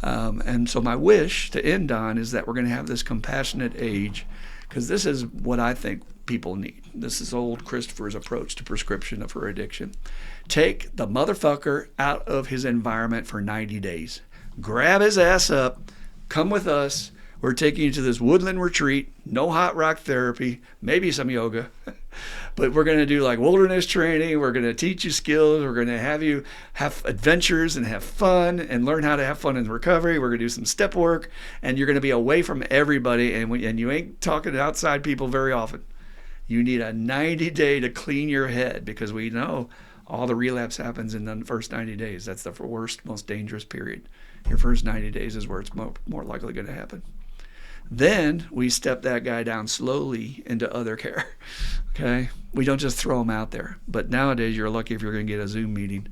And so my wish to end on is that we're going to have this compassionate age, because this is what I think people need. This is old Christopher's approach to prescription for addiction. Take the motherfucker out of his environment for 90 days. Grab his ass up. Come with us. We're taking you to this woodland retreat. No hot rock therapy. Maybe some yoga. But we're going to do like wilderness training. We're going to teach you skills. We're going to have you have adventures and have fun and learn how to have fun in recovery. We're going to do some step work. And you're going to be away from everybody. And you ain't talking to outside people very often. You need a 90-day to clean your head, because we know all the relapse happens in the first 90 days. That's the worst, most dangerous period. Your first 90 days is where it's more likely going to happen. Then we step that guy down slowly into other care. Okay? We don't just throw him out there. But nowadays, you're lucky if you're going to get a Zoom meeting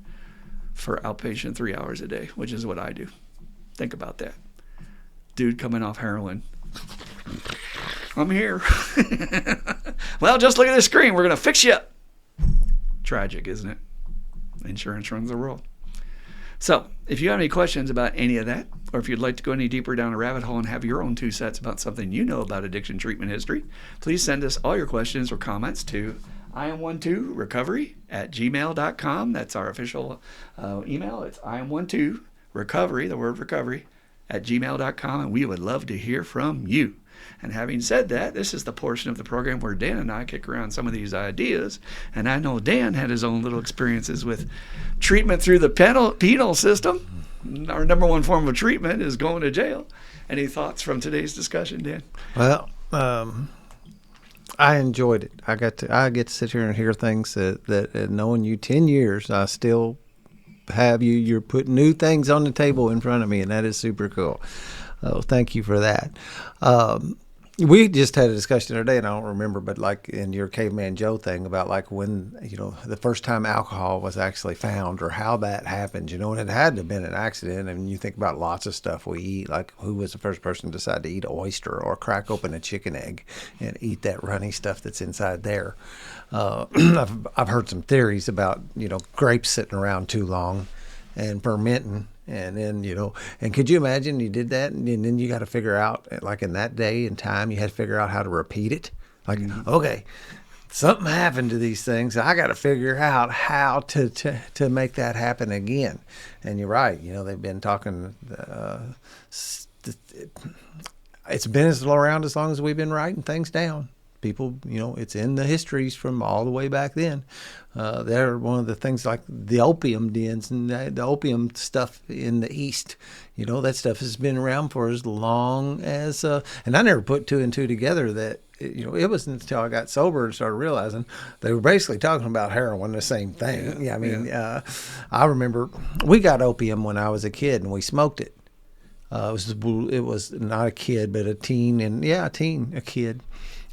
for outpatient 3 hours a day, which is what I do. Think about that. Dude coming off heroin. I'm here. Well, just look at this screen. We're going to fix you up. Tragic, isn't it? Insurance runs the world. So, if you have any questions about any of that, or if you'd like to go any deeper down a rabbit hole and have your own 2 cents about something you know about addiction treatment history, please send us all your questions or comments to iam12recovery@gmail.com. That's our official email. It's iam12recovery, the word recovery, @gmail.com, and we would love to hear from you. And having said that, this is the portion of the program where Dan and I kick around some of these ideas. And I know Dan had his own little experiences with treatment through the penal system. Our number one form of treatment is going to jail. Any thoughts from today's discussion, Dan? Well, I enjoyed it. I get to sit here and hear things that knowing you 10 years, I still have you. You're putting new things on the table in front of me, and that is super cool. Thank you for that. We just had a discussion the other day, and I don't remember, but like in your Caveman Joe thing about like when, the first time alcohol was actually found or how that happened, and it had to have been an accident. And you think about lots of stuff we eat, like who was the first person to decide to eat an oyster or crack open a chicken egg and eat that runny stuff that's inside there. I've heard some theories about, grapes sitting around too long and fermenting. And then, and could you imagine you did that and then you got to figure out, like in that day and time, you had to figure out how to repeat it. Like, okay, something happened to these things. I got to figure out how to make that happen again. And you're right. They've been talking, it's been around as long as we've been writing things down. People, it's in the histories from all the way back then. They're one of the things like the opium dens and the opium stuff in the East. That stuff has been around for as long as, and I never put 2 and 2 together that, it wasn't until I got sober and started realizing they were basically talking about heroin, the same thing. I remember we got opium when I was a kid and we smoked it. It was not a kid, but a teen, and a kid.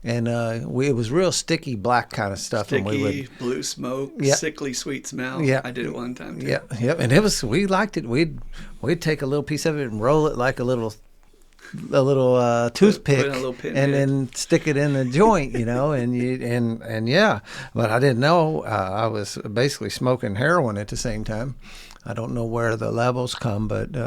And it was real sticky black kind of stuff. Sticky, blue smoke, sickly sweet smell. Yeah. I did it one time too. Yeah. And we liked it. We'd take a little piece of it and roll it like a little toothpick, and then stick it in the joint, but I didn't know I was basically smoking heroin at the same time. I don't know where the levels come, but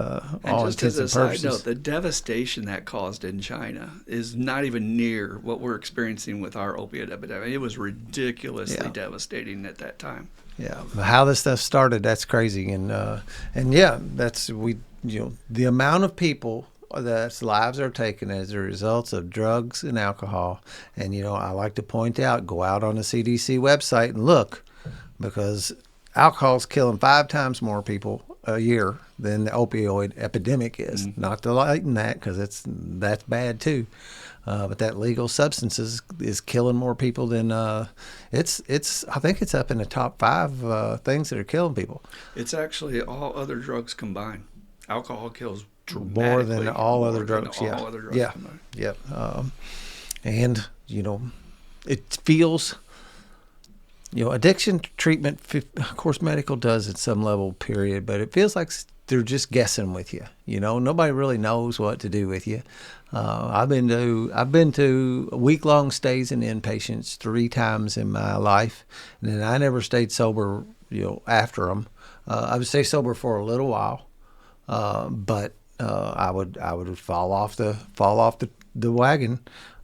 all just as a side note, the devastation that caused in China is not even near what we're experiencing with our opiate epidemic. It was ridiculously devastating at that time. Yeah, how this stuff started, that's crazy, and that's the amount of people that's lives are taken as a result of drugs and alcohol. And I like to point out, go out on the CDC website and look, because alcohol's killing 5 times more people a year than the opioid epidemic is. Mm-hmm. Not to lighten that, because that's bad too. But that legal substances is killing more people than it's. I think it's up in the top 5 things that are killing people. It's actually all other drugs combined. Alcohol kills more than all other drugs. Combined. And it feels. Addiction treatment, of course, medical does at some level, period, but it feels like they're just guessing with you. Nobody really knows what to do with you. I've been to week-long stays in inpatients 3 times in my life, and then I never stayed sober, after them. I would stay sober for a little while, but I would fall off the wagon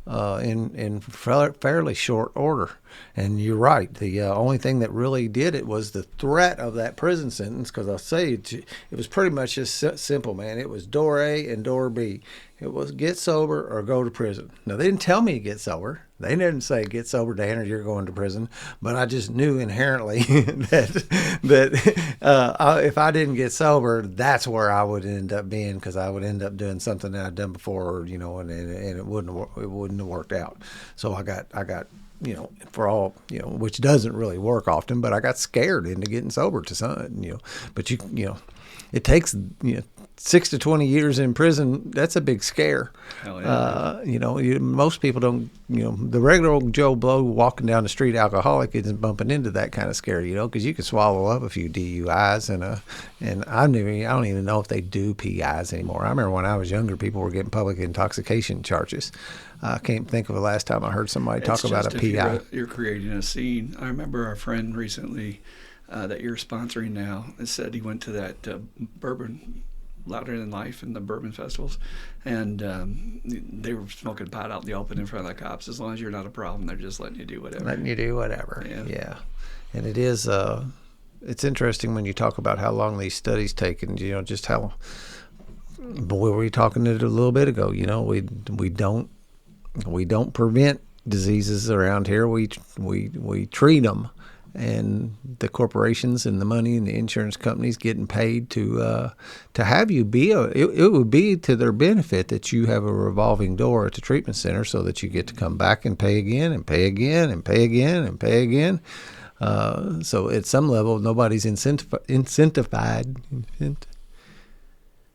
in fairly short order. And you're right. The only thing that really did it was the threat of that prison sentence, because I'll say it was pretty much just simple, man. It was door A and door B. It was get sober or go to prison. Now, they didn't tell me to get sober. They didn't say get sober, Dan, or you're going to prison. But I just knew inherently that if I didn't get sober, that's where I would end up being, because I would end up doing something that I'd done before, and it wouldn't have worked out. So I got for all, which doesn't really work often, but I got scared into getting sober to some, but it takes 6 to 20 years in prison. That's a big scare. Hell yeah. Most people don't. The regular old Joe Blow walking down the street, alcoholic, isn't bumping into that kind of scare. Because you can swallow up a few DUIs and I don't even know if they do PIs anymore. I remember when I was younger, people were getting public intoxication charges. I can't think of the last time I heard somebody talk about a PI. You're creating a scene. I remember our friend recently that you're sponsoring now said he went to that bourbon Louder Than Life and the bourbon festivals, and they were smoking pot out in the open in front of the cops. As long as you're not a problem, they're just letting you do whatever. Yeah. And it is it's interesting when you talk about how long these studies take, and just how, boy, we were talking it a little bit ago. We don't prevent diseases around here. We treat them, and the corporations and the money and the insurance companies getting paid to have you be it would be to their benefit that you have a revolving door at the treatment center, so that you get to come back and pay again and pay again and pay again and pay again. So at some level, nobody's incentivized.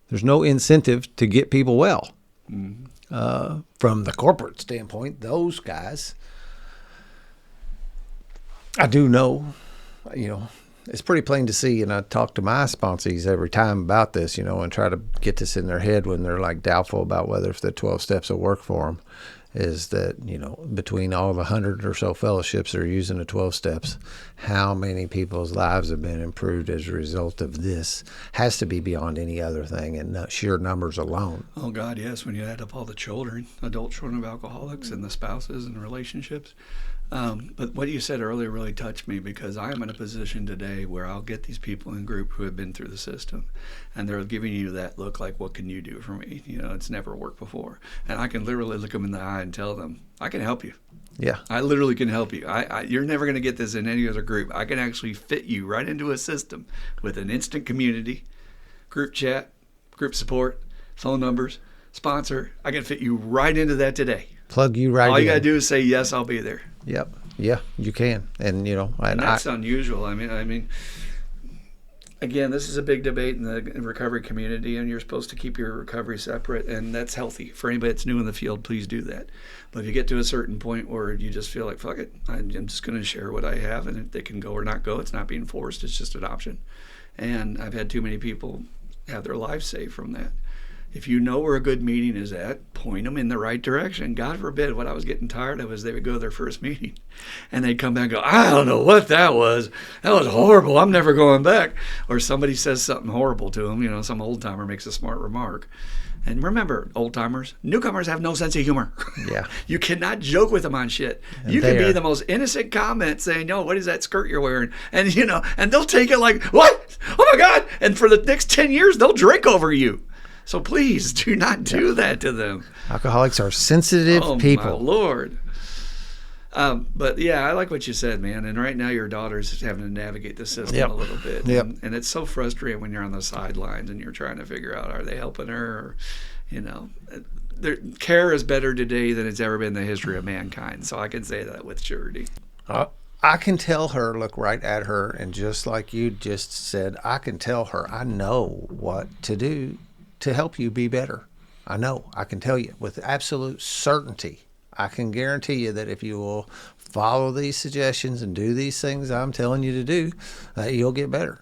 There's no incentive to get people well. Mm-hmm. From the corporate standpoint, those guys, I do know, it's pretty plain to see, and I talk to my sponsees every time about this, and try to get this in their head when they're like doubtful about whether if the 12 steps will work for them, is that, between all the 100 or so fellowships that are using the 12 steps, how many people's lives have been improved as a result of this has to be beyond any other thing, and sheer numbers alone. Oh, God, yes. When you add up all the children, adult children of alcoholics and the spouses and relationships. But what you said earlier really touched me, because I am in a position today where I'll get these people in group who have been through the system, and they're giving you that look like, what can you do for me? It's never worked before. And I can literally look them in the eye and tell them, I can help you. Yeah. I literally can help you. You're never going to get this in any other group. I can actually fit you right into a system with an instant community, group chat, group support, phone numbers, sponsor. I can fit you right into that today. Plug you right in. All you got to do is say, yes, I'll be there. Yep. Yeah, you can. And, and that's unusual. I mean, again, this is a big debate in the recovery community, and you're supposed to keep your recovery separate, and that's healthy. For anybody that's new in the field, please do that. But if you get to a certain point where you just feel like, fuck it, I'm just going to share what I have, and if they can go or not go, it's not being forced, it's just an option. And I've had too many people have their lives saved from that. If you know where a good meeting is at, point them in the right direction. God forbid, what I was getting tired of is they would go to their first meeting, and they'd come back and go, I don't know what that was. That was horrible. I'm never going back. Or somebody says something horrible to them. Some old timer makes a smart remark. And remember, old timers, newcomers have no sense of humor. Yeah. You cannot joke with them on shit. And you can be the most innocent comment saying, "No, what is that skirt you're wearing?" And and they'll take it like, "What? Oh my God!" And for the next 10 years, they'll drink over you. So please do not do that to them. Alcoholics are sensitive people. Oh, my Lord. But yeah, I like what you said, man. And right now your daughter's having to navigate the system a little bit. Yep. And it's so frustrating when you're on the sidelines and you're trying to figure out, are they helping her? Or, care is better today than it's ever been in the history of mankind. So I can say that with surety. I can tell her, look right at her, and just like you just said, I can tell her I know what to do to help you be better. I know. I can tell you with absolute certainty. I can guarantee you that if you will follow these suggestions and do these things I'm telling you to do, you'll get better.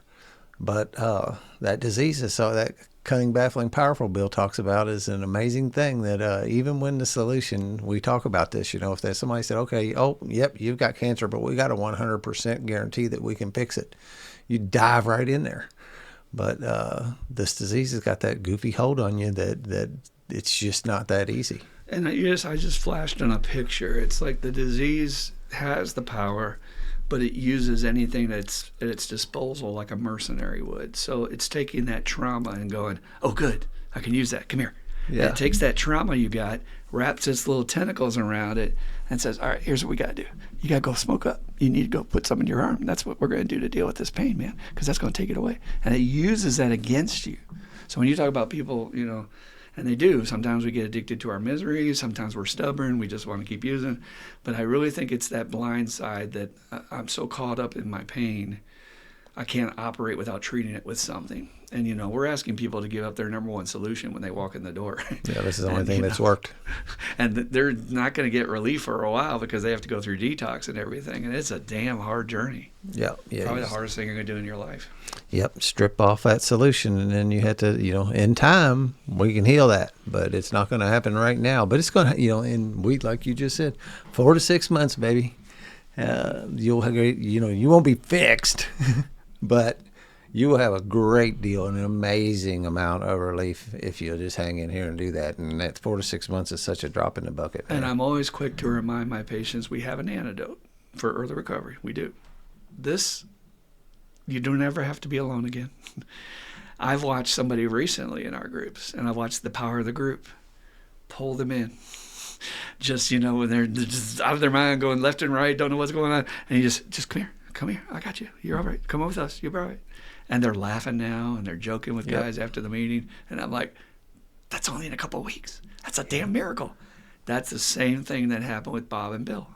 But that disease is that cunning, baffling, powerful Bill talks about is an amazing thing that even when the solution, we talk about this, if there's somebody said, okay, yep, you've got cancer, but we got a 100% guarantee that we can fix it. You dive right in there. But this disease has got that goofy hold on you that it's just not that easy. And I just flashed on a picture. It's like the disease has the power, but it uses anything that's at its disposal like a mercenary would. So it's taking that trauma and going, oh, good, I can use that. Come here. Yeah. And it takes that trauma you got, wraps its little tentacles around it, and says, all right, here's what we got to do. You got to go smoke up. You need to go put some in your arm. That's what we're going to do to deal with this pain, man, because that's going to take it away. And it uses that against you. So when you talk about people, and they do, sometimes we get addicted to our misery. Sometimes we're stubborn. We just want to keep using. But I really think it's that blind side that I'm so caught up in my pain, I can't operate without treating it with something. And, we're asking people to give up their number one solution when they walk in the door. Yeah, this is the only thing that's worked. And they're not going to get relief for a while because they have to go through detox and everything. And it's a damn hard journey. Yeah. Probably the hardest thing you're going to do in your life. Yep, strip off that solution, and then you have to, in time, we can heal that, but it's not going to happen right now. But it's going to, like you just said, 4 to 6 months, baby. You won't be fixed, but you will have a great deal, an amazing amount of relief if you'll just hang in here and do that. And that 4 to 6 months is such a drop in the bucket, man. And I'm always quick to remind my patients we have an antidote for early recovery. We do. You don't ever have to be alone again. I've watched somebody recently in our groups, and I've watched the power of the group pull them in. Just, when they're just out of their mind, going left and right, don't know what's going on. And you just come here, I got you. You're all right. Come on with us. You'll be all right. And they're laughing now, and they're joking with guys after the meeting. And I'm like, that's only in a couple of weeks. That's a damn miracle. That's the same thing that happened with Bob and Bill.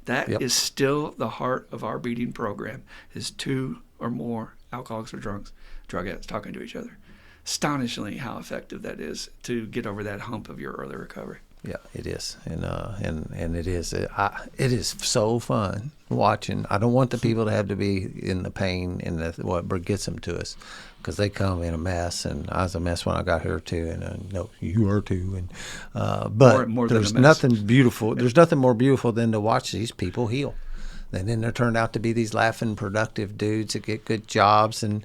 That is still the heart of our beating program, is 2 or more alcoholics or drug addicts talking to each other. Astonishingly how effective that is to get over that hump of your early recovery. Yeah, it is, and it is. It is so fun watching. I don't want the people to have to be in the pain and what gets them to us, because they come in a mess, and I was a mess when I got here too, and no, you are too, and but more there's nothing beautiful. There's nothing more beautiful than to watch these people heal. And then they turned out to be these laughing, productive dudes that get good jobs, and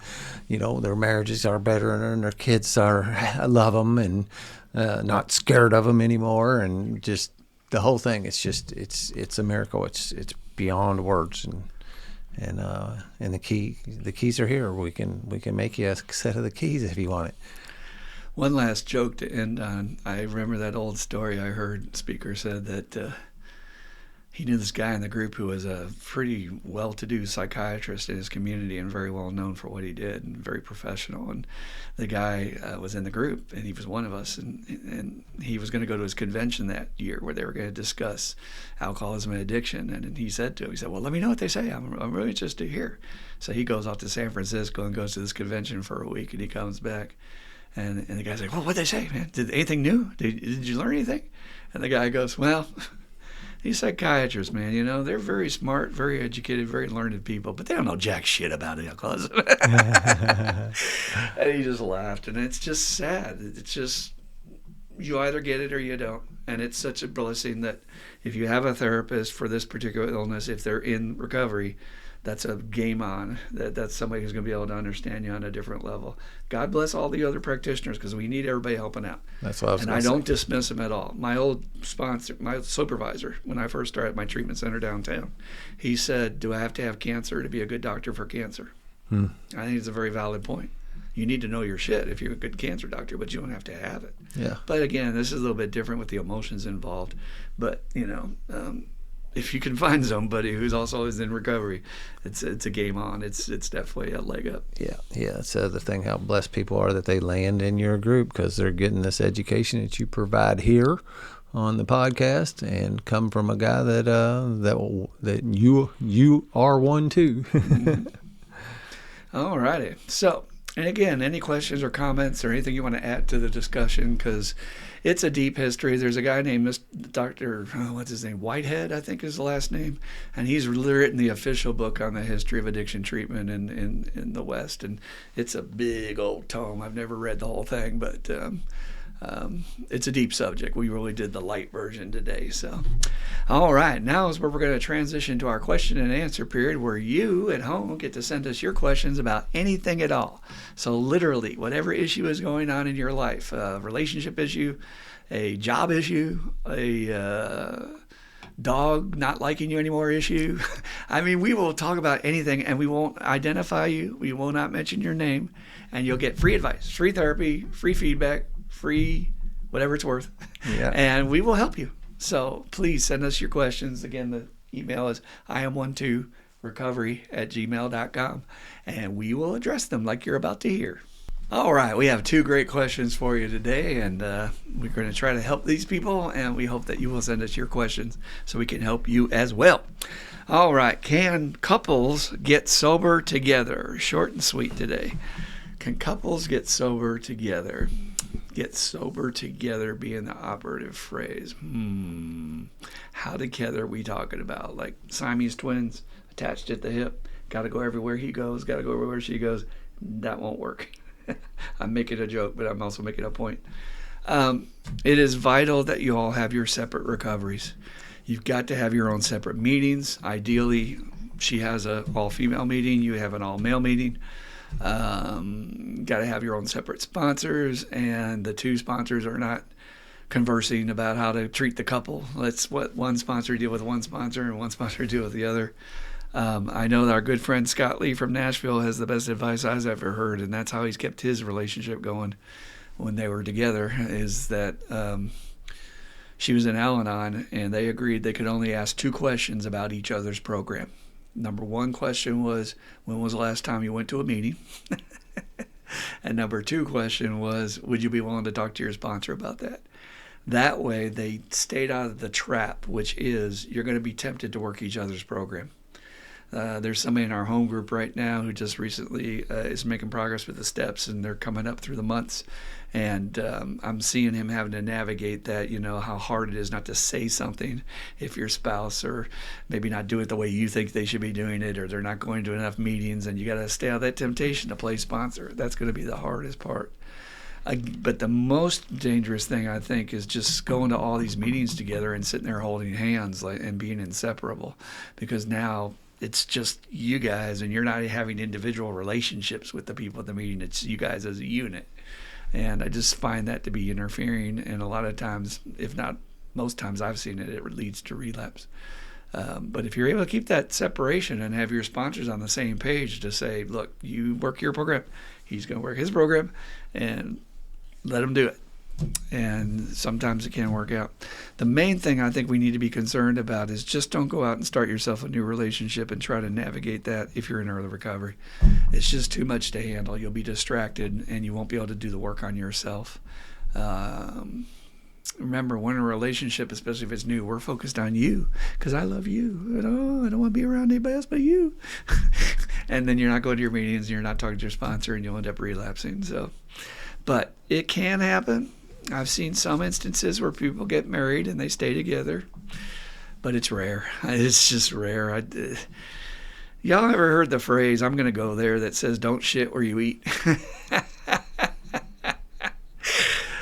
their marriages are better, and their kids I love them, and not scared of them anymore, and just the whole thing. It's just it's a miracle. It's beyond words, and the keys are here. We can make you a set of the keys if you want it. One last joke to end on. I remember that old story I heard. Speaker said that. He knew this guy in the group who was a pretty well-to-do psychiatrist in his community and very well known for what he did and very professional. And the guy was in the group, and he was one of us. And he was going to go to his convention that year where they were going to discuss alcoholism and addiction. And he said to him, well, let me know what they say. I'm really interested to hear. So he goes off to San Francisco and goes to this convention for a week, and he comes back. And the guy's like, well, what'd they say, man? Did anything new? Did you learn anything? And the guy goes, well... These psychiatrists, man, they're very smart, very educated, very learned people, but they don't know jack shit about alcoholism. And he just laughed, and it's just sad. It's just, you either get it or you don't. And it's such a blessing that if you have a therapist for this particular illness, if they're in recovery, that's a game on. That's somebody who's going to be able to understand you on a different level. God bless all the other practitioners, because we need everybody helping out. That's what I was going to say. And I don't dismiss them at all. My old sponsor, my supervisor, when I first started at my treatment center downtown, he said, do I have to have cancer to be a good doctor for cancer? I think it's a very valid point. You need to know your shit if you're a good cancer doctor, but you don't have to have it. Yeah. But again, this is a little bit different with the emotions involved. But, if you can find somebody who's also is in recovery, it's a game on. It's definitely a leg up. Yeah. That's the other thing, how blessed people are that they land in your group, because they're getting this education that you provide here on the podcast, and come from a guy that you are one too. All righty. So, and again, any questions or comments or anything you want to add to the discussion, because it's a deep history. There's a guy named Dr. What's his name? Whitehead, I think is the last name. And he's written the official book on the history of addiction treatment in the West. And it's a big old tome. I've never read the whole thing, but it's a deep subject. We really did the light version today. So, all right, now is where we're going to transition to our question and answer period, where you at home get to send us your questions about anything at all. So literally, whatever issue is going on in your life, a relationship issue, a job issue, a dog not liking you anymore issue. I mean, we will talk about anything, and we won't identify you. We will not mention your name, and you'll get free advice, free therapy, free feedback, free whatever it's worth. Yeah. And we will help you. So please send us your questions. Again, the email is iam12recovery@gmail.com, and we will address them like you're about to hear. All right, we have 2 great questions for you today, and we're going to try to help these people, and we hope that you will send us your questions so we can help you as well. All right, can couples get sober together? Short and sweet today. Can couples get sober together? Get sober together being the operative phrase. How together are we talking about? Like Siamese twins attached at the hip? Got to go everywhere he goes, got to go everywhere she goes. That won't work. I'm making a joke, but I'm also making a point. It is vital that you all have your separate recoveries. You've got to have your own separate meetings. Ideally, she has an all-female meeting. You have an all-male meeting. Got to have your own separate sponsors, and the two sponsors are not conversing about how to treat the couple. Let's let one sponsor deal with one sponsor and one sponsor deal with the other. I know that our good friend Scott Lee from Nashville has the best advice I've ever heard, and that's how he's kept his relationship going when they were together, is that she was in Al-Anon, and they agreed they could only ask 2 questions about each other's program. Number 1 question was, when was the last time you went to a meeting? And number 2 question was, would you be willing to talk to your sponsor about that? That way, they stayed out of the trap, which is you're going to be tempted to work each other's program. There's somebody in our home group right now who just recently is making progress with the steps, and they're coming up through the months. And I'm seeing him having to navigate that, how hard it is not to say something if your spouse or maybe not do it the way you think they should be doing it, or they're not going to enough meetings, and you got to stay out of that temptation to play sponsor. That's going to be the hardest part. But the most dangerous thing, I think, is just going to all these meetings together and sitting there holding hands and being inseparable, because now it's just you guys, and you're not having individual relationships with the people at the meeting. It's you guys as a unit. And I just find that to be interfering, and a lot of times, if not most times I've seen it, it leads to relapse. But if you're able to keep that separation and have your sponsors on the same page to say, look, you work your program, he's going to work his program, and let him do it. And sometimes it can work out. The main thing I think we need to be concerned about is just don't go out and start yourself a new relationship and try to navigate that if you're in early recovery. It's just too much to handle. You'll be distracted, and you won't be able to do the work on yourself. Remember, when in a relationship, especially if it's new, we're focused on you because I love you. I don't want to be around anybody else but you. And then you're not going to your meetings, and you're not talking to your sponsor, and you'll end up relapsing. But it can happen. I've seen some instances where people get married and they stay together, but it's rare. It's just rare. Y'all ever heard the phrase, I'm going to go there, that says, don't shit where you eat?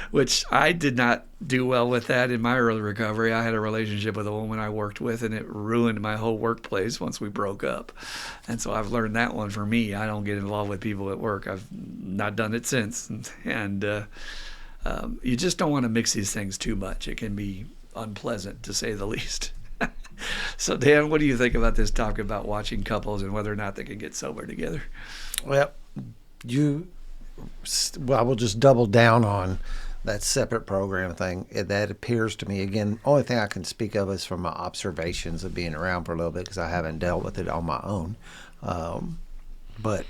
Which I did not do well with that in my early recovery. I had a relationship with a woman I worked with, and it ruined my whole workplace once we broke up. And so I've learned that one for me. I don't get involved with people at work. I've not done it since. And you just don't want to mix these things too much. It can be unpleasant, to say the least. So, Dan, what do you think about this topic about watching couples and whether or not they can get sober together? Well, I will just double down on that separate program thing. That appears to me, again, only thing I can speak of is from my observations of being around for a little bit, because I haven't dealt with it on my own. But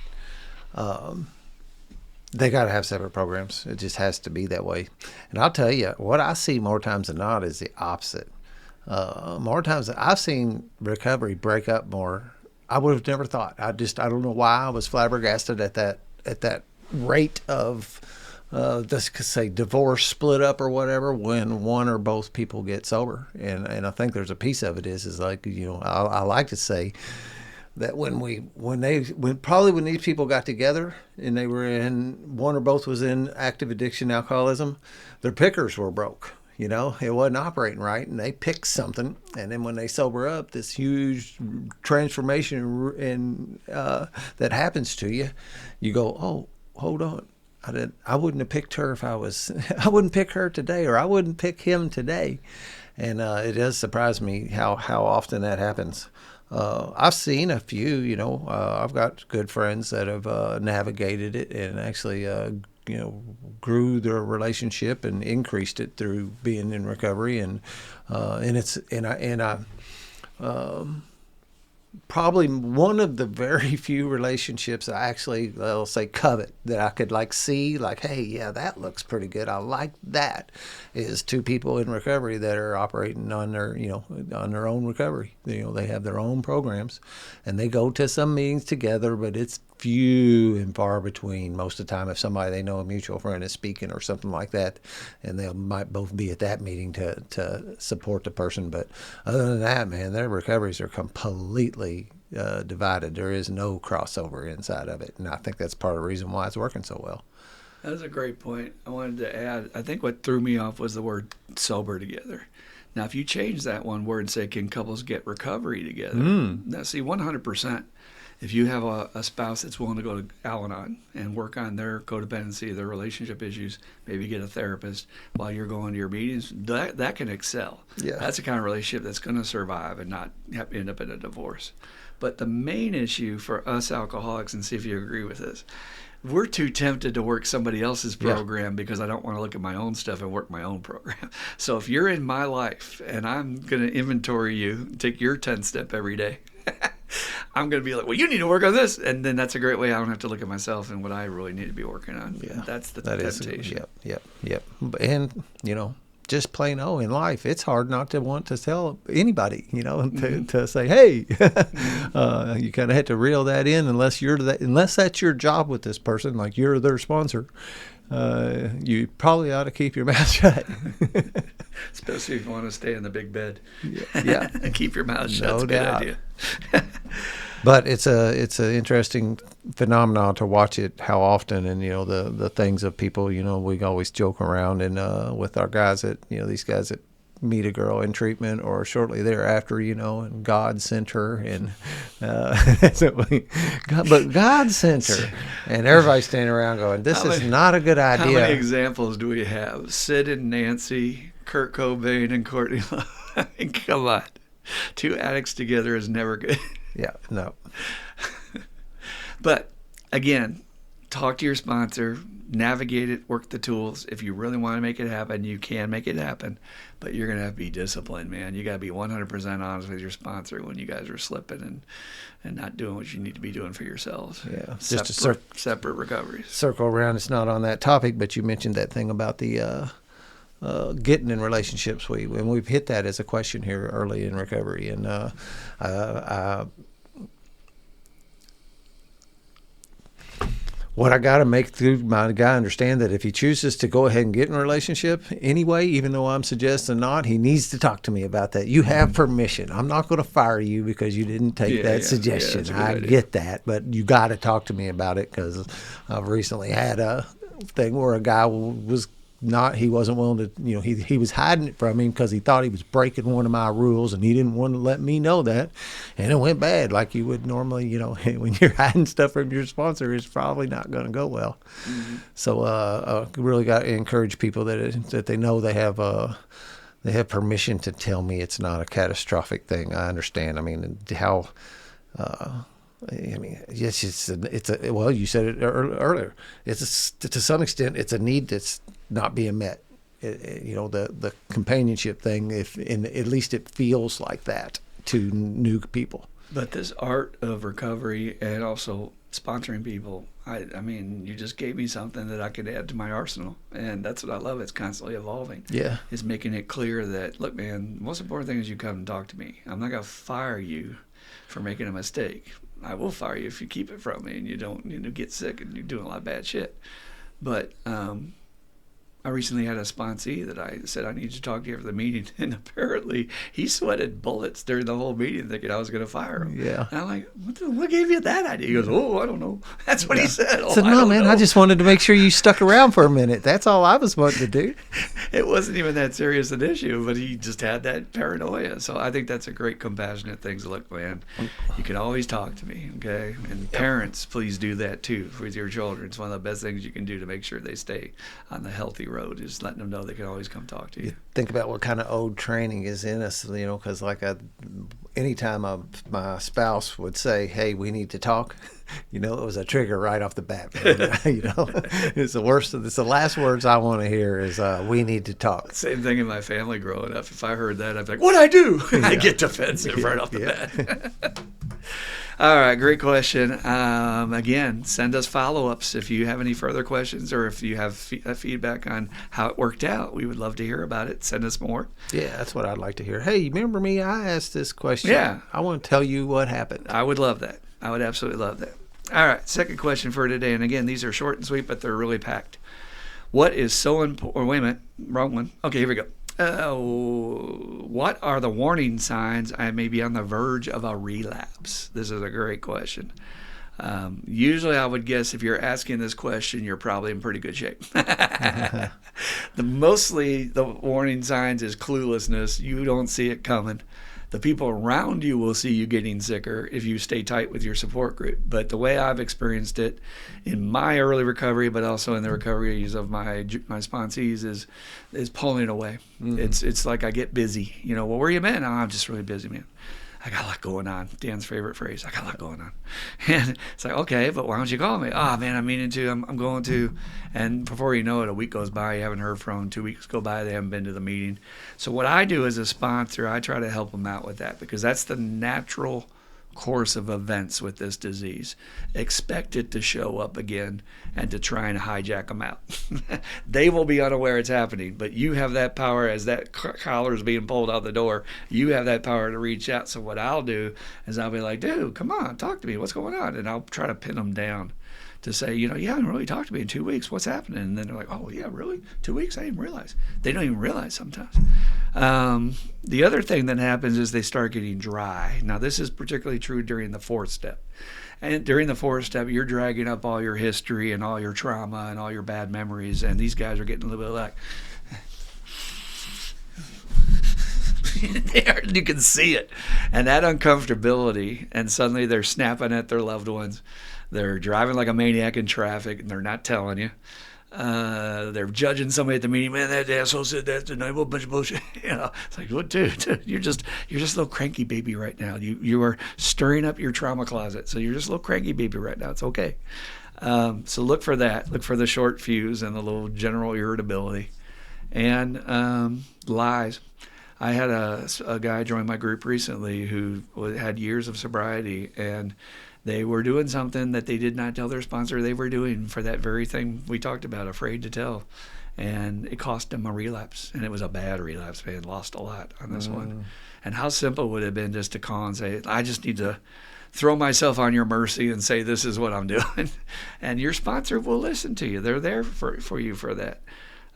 they got to have separate programs. It just has to be that way. And I'll tell you, what I see more times than not is the opposite. More times than I've seen recovery break up more. I would have never thought. I don't know why I was flabbergasted at that rate of let's say divorce, split up, or whatever, when one or both people get sober. And I think there's a piece of it is like, I like to say that when these people got together and they were one or both was in active addiction, alcoholism, their pickers were broke. It wasn't operating right, and they picked something. And then when they sober up, this huge transformation that happens to you, you go, oh, hold on. I wouldn't have picked her I wouldn't pick her today, or I wouldn't pick him today. And it does surprise me how often that happens. I've seen a few, I've got good friends that have navigated it and actually, grew their relationship and increased it through being in recovery. And probably one of the very few relationships I actually, I'll say, covet, that I could see, hey, yeah, that looks pretty good, I like that, is 2 people in recovery that are operating on their, on their own recovery. They have their own programs, and they go to some meetings together, but it's few and far between. Most of the time, if somebody they know, a mutual friend, is speaking or something like that, and they might both be at that meeting to support the person. But other than that, man, their recoveries are completely divided. There is no crossover inside of it, and I think that's part of the reason why it's working so well. That's a great point. I wanted to add, I think what threw me off was the word sober together. Now, if you change that one word and say, can couples get recovery together? Now, see, 100%. If you have a spouse that's willing to go to Al-Anon and work on their codependency, their relationship issues, maybe get a therapist while you're going to your meetings, that can excel. Yeah. That's the kind of relationship that's going to survive and not end up in a divorce. But the main issue for us alcoholics, and see if you agree with this, we're too tempted to work somebody else's program because I don't want to look at my own stuff and work my own program. So if you're in my life and I'm going to inventory you, take your 10-step every day, I'm going to be like, well, you need to work on this. And then that's a great way I don't have to look at myself and what I really need to be working on. Yeah. That's the temptation. Yep. And, just plain in life, it's hard not to want to tell anybody, to say, hey, you kind of have to reel that in unless that's your job with this person, like you're their sponsor. You probably ought to keep your mouth shut. Especially if you want to stay in the big bed. Yeah. And keep your mouth shut. No That's a doubt. good idea. But it's an interesting phenomenon to watch it, how often, and the things of people. We always joke around and with our guys that these guys that meet a girl in treatment or shortly thereafter, and God sent her, and but God sent her, and everybody's standing around going, "This is not a good idea." How many examples do we have? Sid and Nancy, Kurt Cobain and Courtney Love. I mean, come on, 2 addicts together is never good. Yeah, no. But again, talk to your sponsor, navigate it, work the tools. If you really want to make it happen, you can make it happen. But you're going to have to be disciplined, man. You got to be 100% honest with your sponsor when you guys are slipping and not doing what you need to be doing for yourselves. Yeah, separate recoveries. Circle around. It's not on that topic, but you mentioned that thing about the getting in relationships. And we've hit that as a question here early in recovery, and what I got to make through my guy understand that if he chooses to go ahead and get in a relationship anyway, even though I'm suggesting not, he needs to talk to me about that. You have permission. I'm not going to fire you because you didn't take that suggestion. I get that, but you got to talk to me about it, because I've recently had a thing where a guy he wasn't willing to, he was hiding it from him because he thought he was breaking one of my rules, and he didn't want to let me know that, and it went bad like you would normally. When you're hiding stuff from your sponsor, it's probably not going to go well. Mm-hmm. So really got to encourage people that they know they have permission to tell me it's not a catastrophic thing. I understand. I mean, how. Yes, well, you said it earlier. To some extent, it's a need that's not being met. The companionship thing, at least it feels like that to new people. But this art of recovery and also sponsoring people, I mean, you just gave me something that I could add to my arsenal, and that's what I love. It's constantly evolving. Yeah, it's making it clear that, look, man, the most important thing is you come and talk to me. I'm not gonna fire you for making a mistake. I will fire you if you keep it from me and you don't get sick and you're doing a lot of bad shit. But I recently had a sponsee that I said I need to talk to you for the meeting, and apparently he sweated bullets during the whole meeting thinking I was going to fire him. Yeah. And I'm like, what gave you that idea? He goes, I don't know. That's what he said. I said, no, man, I just wanted to make sure you stuck around for a minute. That's all I was wanting to do. It wasn't even that serious an issue, but he just had that paranoia. So I think that's a great compassionate thing to look, man. You can always talk to me, okay? And parents, please do that too with your children. It's one of the best things you can do to make sure they stay on the healthy road, is letting them know they can always come talk to you. Think about what kind of old training is in us, because anytime my spouse would say, hey, we need to talk, it was a trigger right off the bat. It's the worst. It's the last words I want to hear is, we need to talk. Same thing in my family growing up. If I heard that, I'd be like, what'd I do? Yeah. I get defensive right off the bat. All right, great question. Again, send us follow-ups if you have any further questions, or if you have feedback on how it worked out. We would love to hear about it. Send us more. Yeah, that's what I'd like to hear. Hey, remember me? I asked this question. Yeah. I want to tell you what happened. I would love that. I would absolutely love that. All right, second question for today. And again, these are short and sweet, but they're really packed. What is so important? Or wait a minute, wrong one. Okay, here we go. What are the warning signs I may be on the verge of a relapse? This is a great question. Usually I would guess if you're asking this question, you're probably in pretty good shape. Mostly the warning signs is cluelessness. You don't see it coming. The people around you will see you getting sicker if you stay tight with your support group. But the way I've experienced it in my early recovery, but also in the recoveries of my sponsees, is pulling away. Mm-hmm. It's like I get busy. Well, where you been? Oh, I'm just really busy, man. I got a lot going on. Dan's favorite phrase. I got a lot going on. And it's like, okay, but why don't you call me? Oh, man, I'm meaning to. I'm going to. And before you know it, a week goes by. You haven't heard from them. 2 weeks go by. They haven't been to the meeting. So what I do as a sponsor, I try to help them out with that because that's the natural course of events with this disease. Expect it to show up again and to try and hijack them out. They will be unaware it's happening, but you have that power as that collar is being pulled out the door. You have that power to reach out. So what I'll do is I'll be like, dude, come on, talk to me. What's going on? And I'll try to pin them down to say, you haven't really talked to me in 2 weeks. What's happening? And then they're like, oh, yeah, really? 2 weeks? I didn't realize. They don't even realize sometimes. The other thing that happens is they start getting dry. Now, this is particularly true during the fourth step. And during the fourth step, you're dragging up all your history and all your trauma and all your bad memories. And these guys are getting a little bit like, you can see it. And that uncomfortability, and suddenly they're snapping at their loved ones. They're driving like a maniac in traffic, and they're not telling you. They're judging somebody at the meeting. Man, that asshole said that tonight. What a bunch of bullshit. It's like, what, dude? You're just a little cranky baby right now. You are stirring up your trauma closet. So you're just a little cranky baby right now. It's okay. So look for that. Look for the short fuse and the little general irritability, and lies. I had a guy join my group recently who had years of sobriety, and they were doing something that they did not tell their sponsor they were doing for that very thing we talked about, afraid to tell. And it cost them a relapse, and it was a bad relapse, man. Lost a lot on this one. And how simple would it have been just to call and say, I just need to throw myself on your mercy and say, this is what I'm doing. And your sponsor will listen to you. They're there for you for that.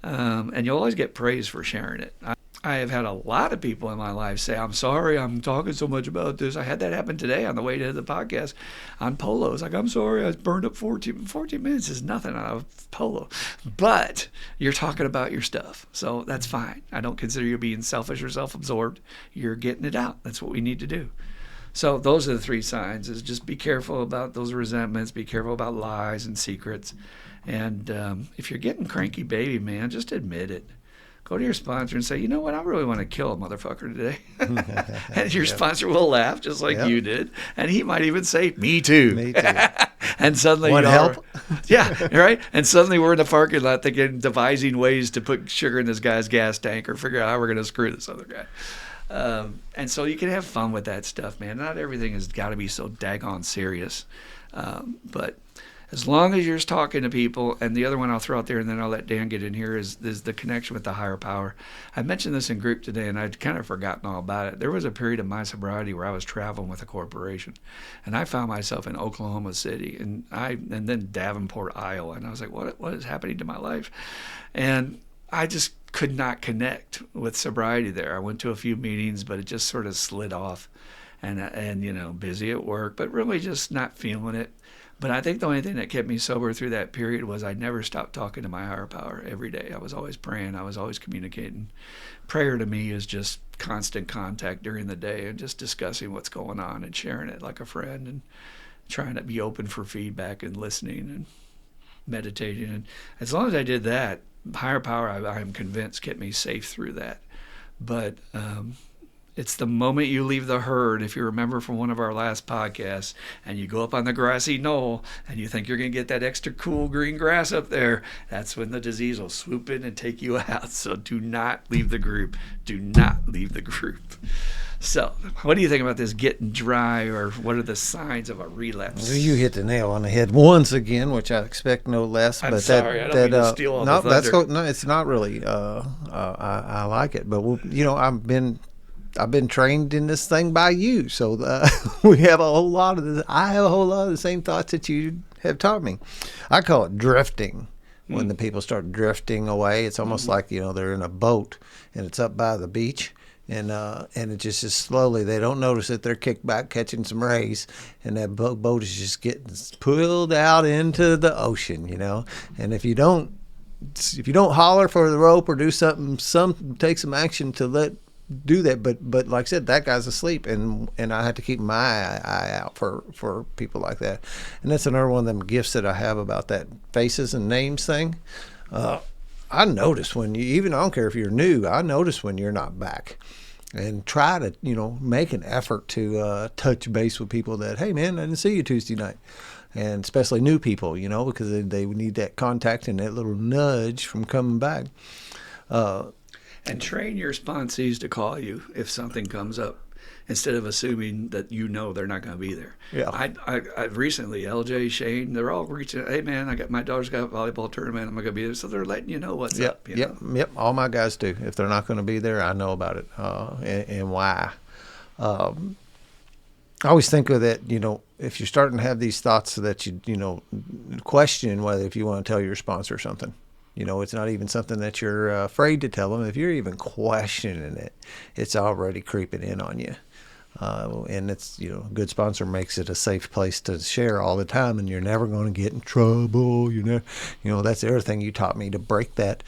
And you'll always get praise for sharing it. I have had a lot of people in my life say, I'm sorry I'm talking so much about this. I had that happen today on the way to the podcast on polo. It's like, I'm sorry I burned up 14 minutes is nothing on a polo. But you're talking about your stuff, so that's fine. I don't consider you being selfish or self-absorbed. You're getting it out. That's what we need to do. So those are the three signs, is just be careful about those resentments, be careful about lies and secrets. And if you're getting cranky baby, man, just admit it. Go to your sponsor and say, you know what, I really want to kill a motherfucker today. And your sponsor will laugh just like you did. And he might even say, me too. Me too. And suddenly, want help? Yeah, right? And suddenly we're in the parking lot thinking, devising ways to put sugar in this guy's gas tank or figure out how we're going to screw this other guy. And so you can have fun with that stuff, man. Not everything has got to be so daggone serious. But as long as you're just talking to people, and the other one I'll throw out there and then I'll let Dan get in here is the connection with the higher power. I mentioned this in group today and I'd kind of forgotten all about it. There was a period of my sobriety where I was traveling with a corporation, and I found myself in Oklahoma City and then Davenport, Iowa, and I was like, what is happening to my life? And I just could not connect with sobriety there. I went to a few meetings, but it just sort of slid off, and busy at work, but really just not feeling it. But I think the only thing that kept me sober through that period was I never stopped talking to my higher power every day. I was always praying. I was always communicating. Prayer to me is just constant contact during the day and just discussing what's going on and sharing it like a friend and trying to be open for feedback and listening and meditating. And as long as I did that, higher power, I'm convinced, kept me safe through that. But it's the moment you leave the herd, if you remember from one of our last podcasts, and you go up on the grassy knoll and you think you're going to get that extra cool green grass up there, that's when the disease will swoop in and take you out. So do not leave the group. Do not leave the group. So what do you think about this getting dry, or what are the signs of a relapse? Well, you hit the nail on the head once again, which I expect no less. I'm sorry, I don't mean to steal all the thunder. No, it's not really. I like it. But, I've been I've been trained in this thing by you, so we have a whole lot of this. I have a whole lot of the same thoughts that you have taught me. I call it drifting. When the people start drifting away, it's almost like they're in a boat and it's up by the beach, and it just is slowly. They don't notice that they're kicked back catching some rays, and that boat is just getting pulled out into the ocean. And if you don't holler for the rope or do something, take some action to do that. But like I said, that guy's asleep, and I have to keep my eye out for people like that. And that's another one of them gifts that I have about that faces and names thing. I notice when I don't care if you're new, I notice when you're not back, and try to make an effort to touch base with people that, hey man, I didn't see you Tuesday night. And especially new people, because they need that contact and that little nudge from coming back. And train your sponsees to call you if something comes up, instead of assuming that they're not going to be there. Yeah. I recently, LJ, Shane, they're all reaching, hey man, my daughter's got a volleyball tournament, I'm going to be there. So they're letting you know what's up. Yep. All my guys do. If they're not going to be there, I know about it and why. I always think of that, if you're starting to have these thoughts that you question whether if you want to tell your sponsor something. It's not even something that you're afraid to tell them. If you're even questioning it, it's already creeping in on you. And it's, a good sponsor makes it a safe place to share all the time, and you're never going to get in trouble. That's the other thing you taught me, to break that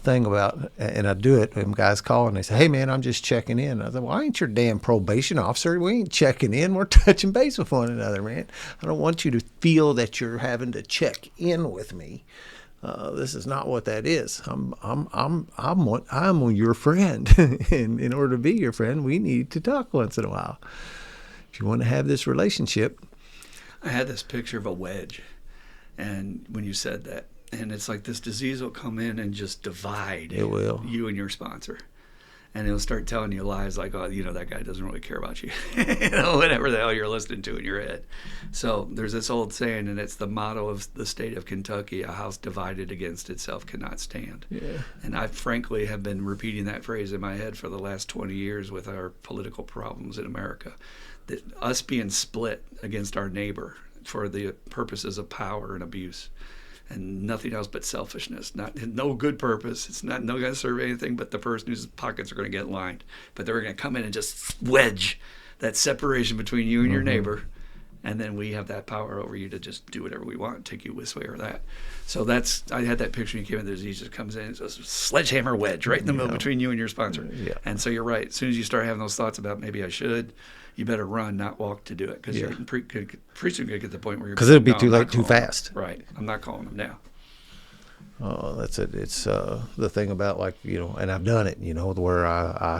thing about, and I do it when guys call and they say, hey man, I'm just checking in. I said, well, I ain't your damn probation officer. We ain't checking in. We're touching base with one another, man. I don't want you to feel that you're having to check in with me. This is not what that is. I'm your friend, and in order to be your friend, we need to talk once in a while. If you want to have this relationship. I had this picture of a wedge, and when you said that, and it's like this disease will come in and just divide. It will. You and your sponsor. And it'll start telling you lies like, oh, that guy doesn't really care about you. Whatever the hell you're listening to in your head. So there's this old saying, and it's the motto of the state of Kentucky: a house divided against itself cannot stand. Yeah. And I frankly have been repeating that phrase in my head for the last 20 years with our political problems in America. That us being split against our neighbor for the purposes of power and abuse. And nothing else but selfishness. No good purpose. It's not going to serve anything but the person whose pockets are going to get lined. But they're going to come in and just wedge that separation between you and your neighbor, and then we have that power over you to just do whatever we want, take you this way or that. So I had that picture when you came in. The disease just comes in. It's a sledgehammer wedge right in the middle between you and your sponsor. Yeah. And so you're right. As soon as you start having those thoughts about maybe I should, you better run, not walk to do it, because you're pretty soon going to get to the point where you're, because it'll be too late too fast. Right. I'm not calling them now. Oh, that's it. It's the thing about, like, and I've done it, where I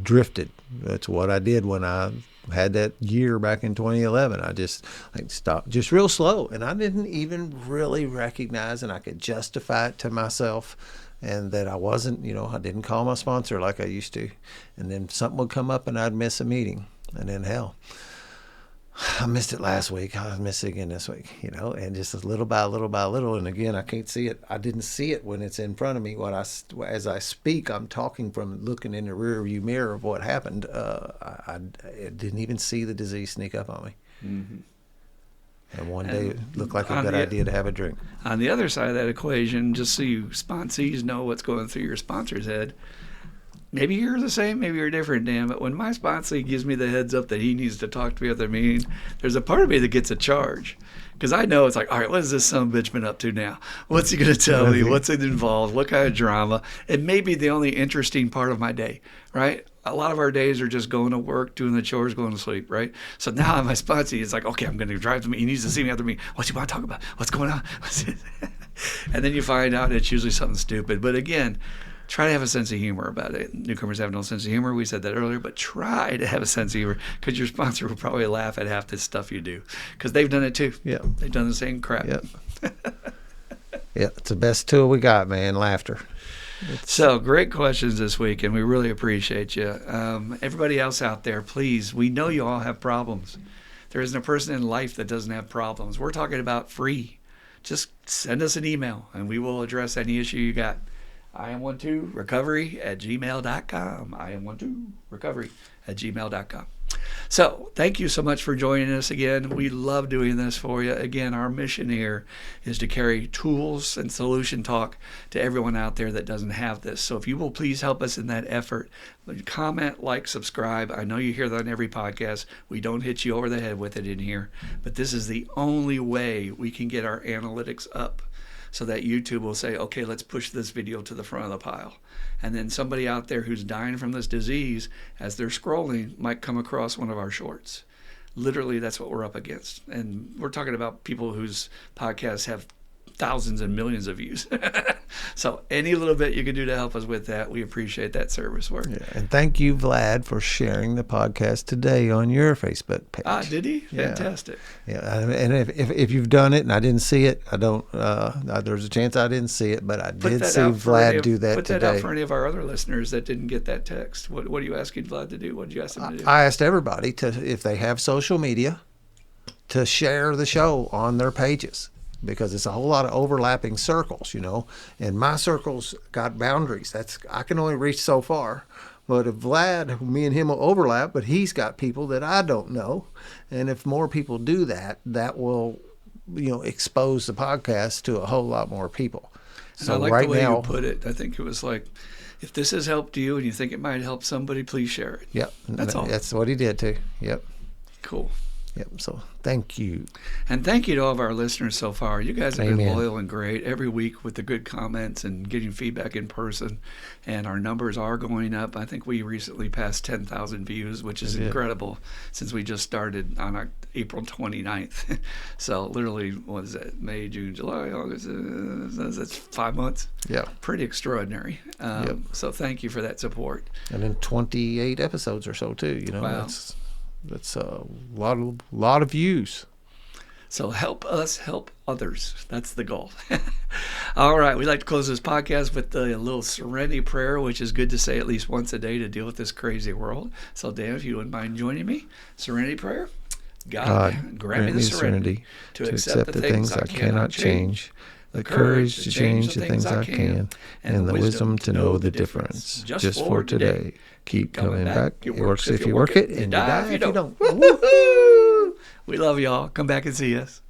drifted. That's what I did when I had that year back in 2011. I just stopped, just real slow, and I didn't even really recognize, and I could justify it to myself, and that I wasn't, I didn't call my sponsor like I used to, and then something would come up and I'd miss a meeting, and then hell, I missed it last week. I missed it again this week, and just little by little by little. And again, I can't see it. I didn't see it when it's in front of me. As I speak, I'm talking from looking in the rear view mirror of what happened. I didn't even see the disease sneak up on me. Mm-hmm. And one day it looked like a good idea to have a drink. On the other side of that equation, just so you sponsees know what's going through your sponsor's head, maybe you're the same, maybe you're different, Dan, but when my sponsor gives me the heads up that he needs to talk to me at the meeting, there's a part of me that gets a charge. Because I know it's like, all right, what has this son of a bitch been up to now? What's he going to tell me? What's it involved? What kind of drama? It may be the only interesting part of my day, right? A lot of our days are just going to work, doing the chores, going to sleep, right? So now my sponsor is like, okay, I'm going to drive to me. He needs to see me after me. What do you want to talk about? What's going on? And then you find out it's usually something stupid. But again, try to have a sense of humor about it. Newcomers have no sense of humor. We said that earlier, but try to have a sense of humor, because your sponsor will probably laugh at half the stuff you do, because they've done it too. Yeah, they've done the same crap. Yep. Yeah, it's the best tool we got, man. Laughter. So great questions this week, and we really appreciate you. Everybody else out there, please, we know you all have problems. There isn't a person in life that doesn't have problems. We're talking about free. Just send us an email, and we will address any issue you got. I am one too, recovery@gmail.com. I am one too, recovery@gmail.com. So thank you so much for joining us again. We love doing this for you. Again, our mission here is to carry tools and solution talk to everyone out there that doesn't have this. So if you will please help us in that effort, comment, like, subscribe. I know you hear that on every podcast. We don't hit you over the head with it in here, but this is the only way we can get our analytics up, so that YouTube will say, okay, let's push this video to the front of the pile. And then somebody out there who's dying from this disease, as they're scrolling, might come across one of our shorts. Literally, that's what we're up against. And we're talking about people whose podcasts have thousands and millions of views. So any little bit you can do to help us with that, we appreciate that service work. Yeah, and thank you, Vlad, for sharing the podcast today on your Facebook page. Did he? Yeah. Fantastic. Yeah, and if you've done it and I didn't see it, I don't. There's a chance I didn't see it, but I did see Vlad do that today. Put that out for any of our other listeners that didn't get that text. What are you asking Vlad to do? What did you ask him to do? I asked everybody to, if they have social media, to share the show on their pages, because it's a whole lot of overlapping circles, and my circle's got boundaries. I can only reach so far. But if Vlad, me and him will overlap, but he's got people that I don't know. And if more people do that, that will, expose the podcast to a whole lot more people. And so I like the way you put it. I think it was like, if this has helped you and you think it might help somebody, please share it. Yep. That's all. That's what he did too. Yep. Cool. Yep. So thank you. And thank you to all of our listeners so far. You guys have Amen. been loyal and great every week with the good comments and getting feedback in person. And our numbers are going up. I think we recently passed 10,000 views, which is incredible, since we just started on April 29th. So literally, what is that? May, June, July, August. That's 5 months. Yeah. Pretty extraordinary. So thank you for that support. And then 28 episodes or so too. Wow. That's a lot of views. So help us help others. That's the goal. All right. We'd like to close this podcast with a little serenity prayer, which is good to say at least once a day to deal with this crazy world. So, Dan, if you wouldn't mind joining me. Serenity prayer. God grant me the serenity to accept the things I cannot change, the courage to change the things I can, and the wisdom to know the difference. Just for today. Keep coming back. It works if you work it, and you die if you don't. Woo-hoo! We love y'all. Come back and see us.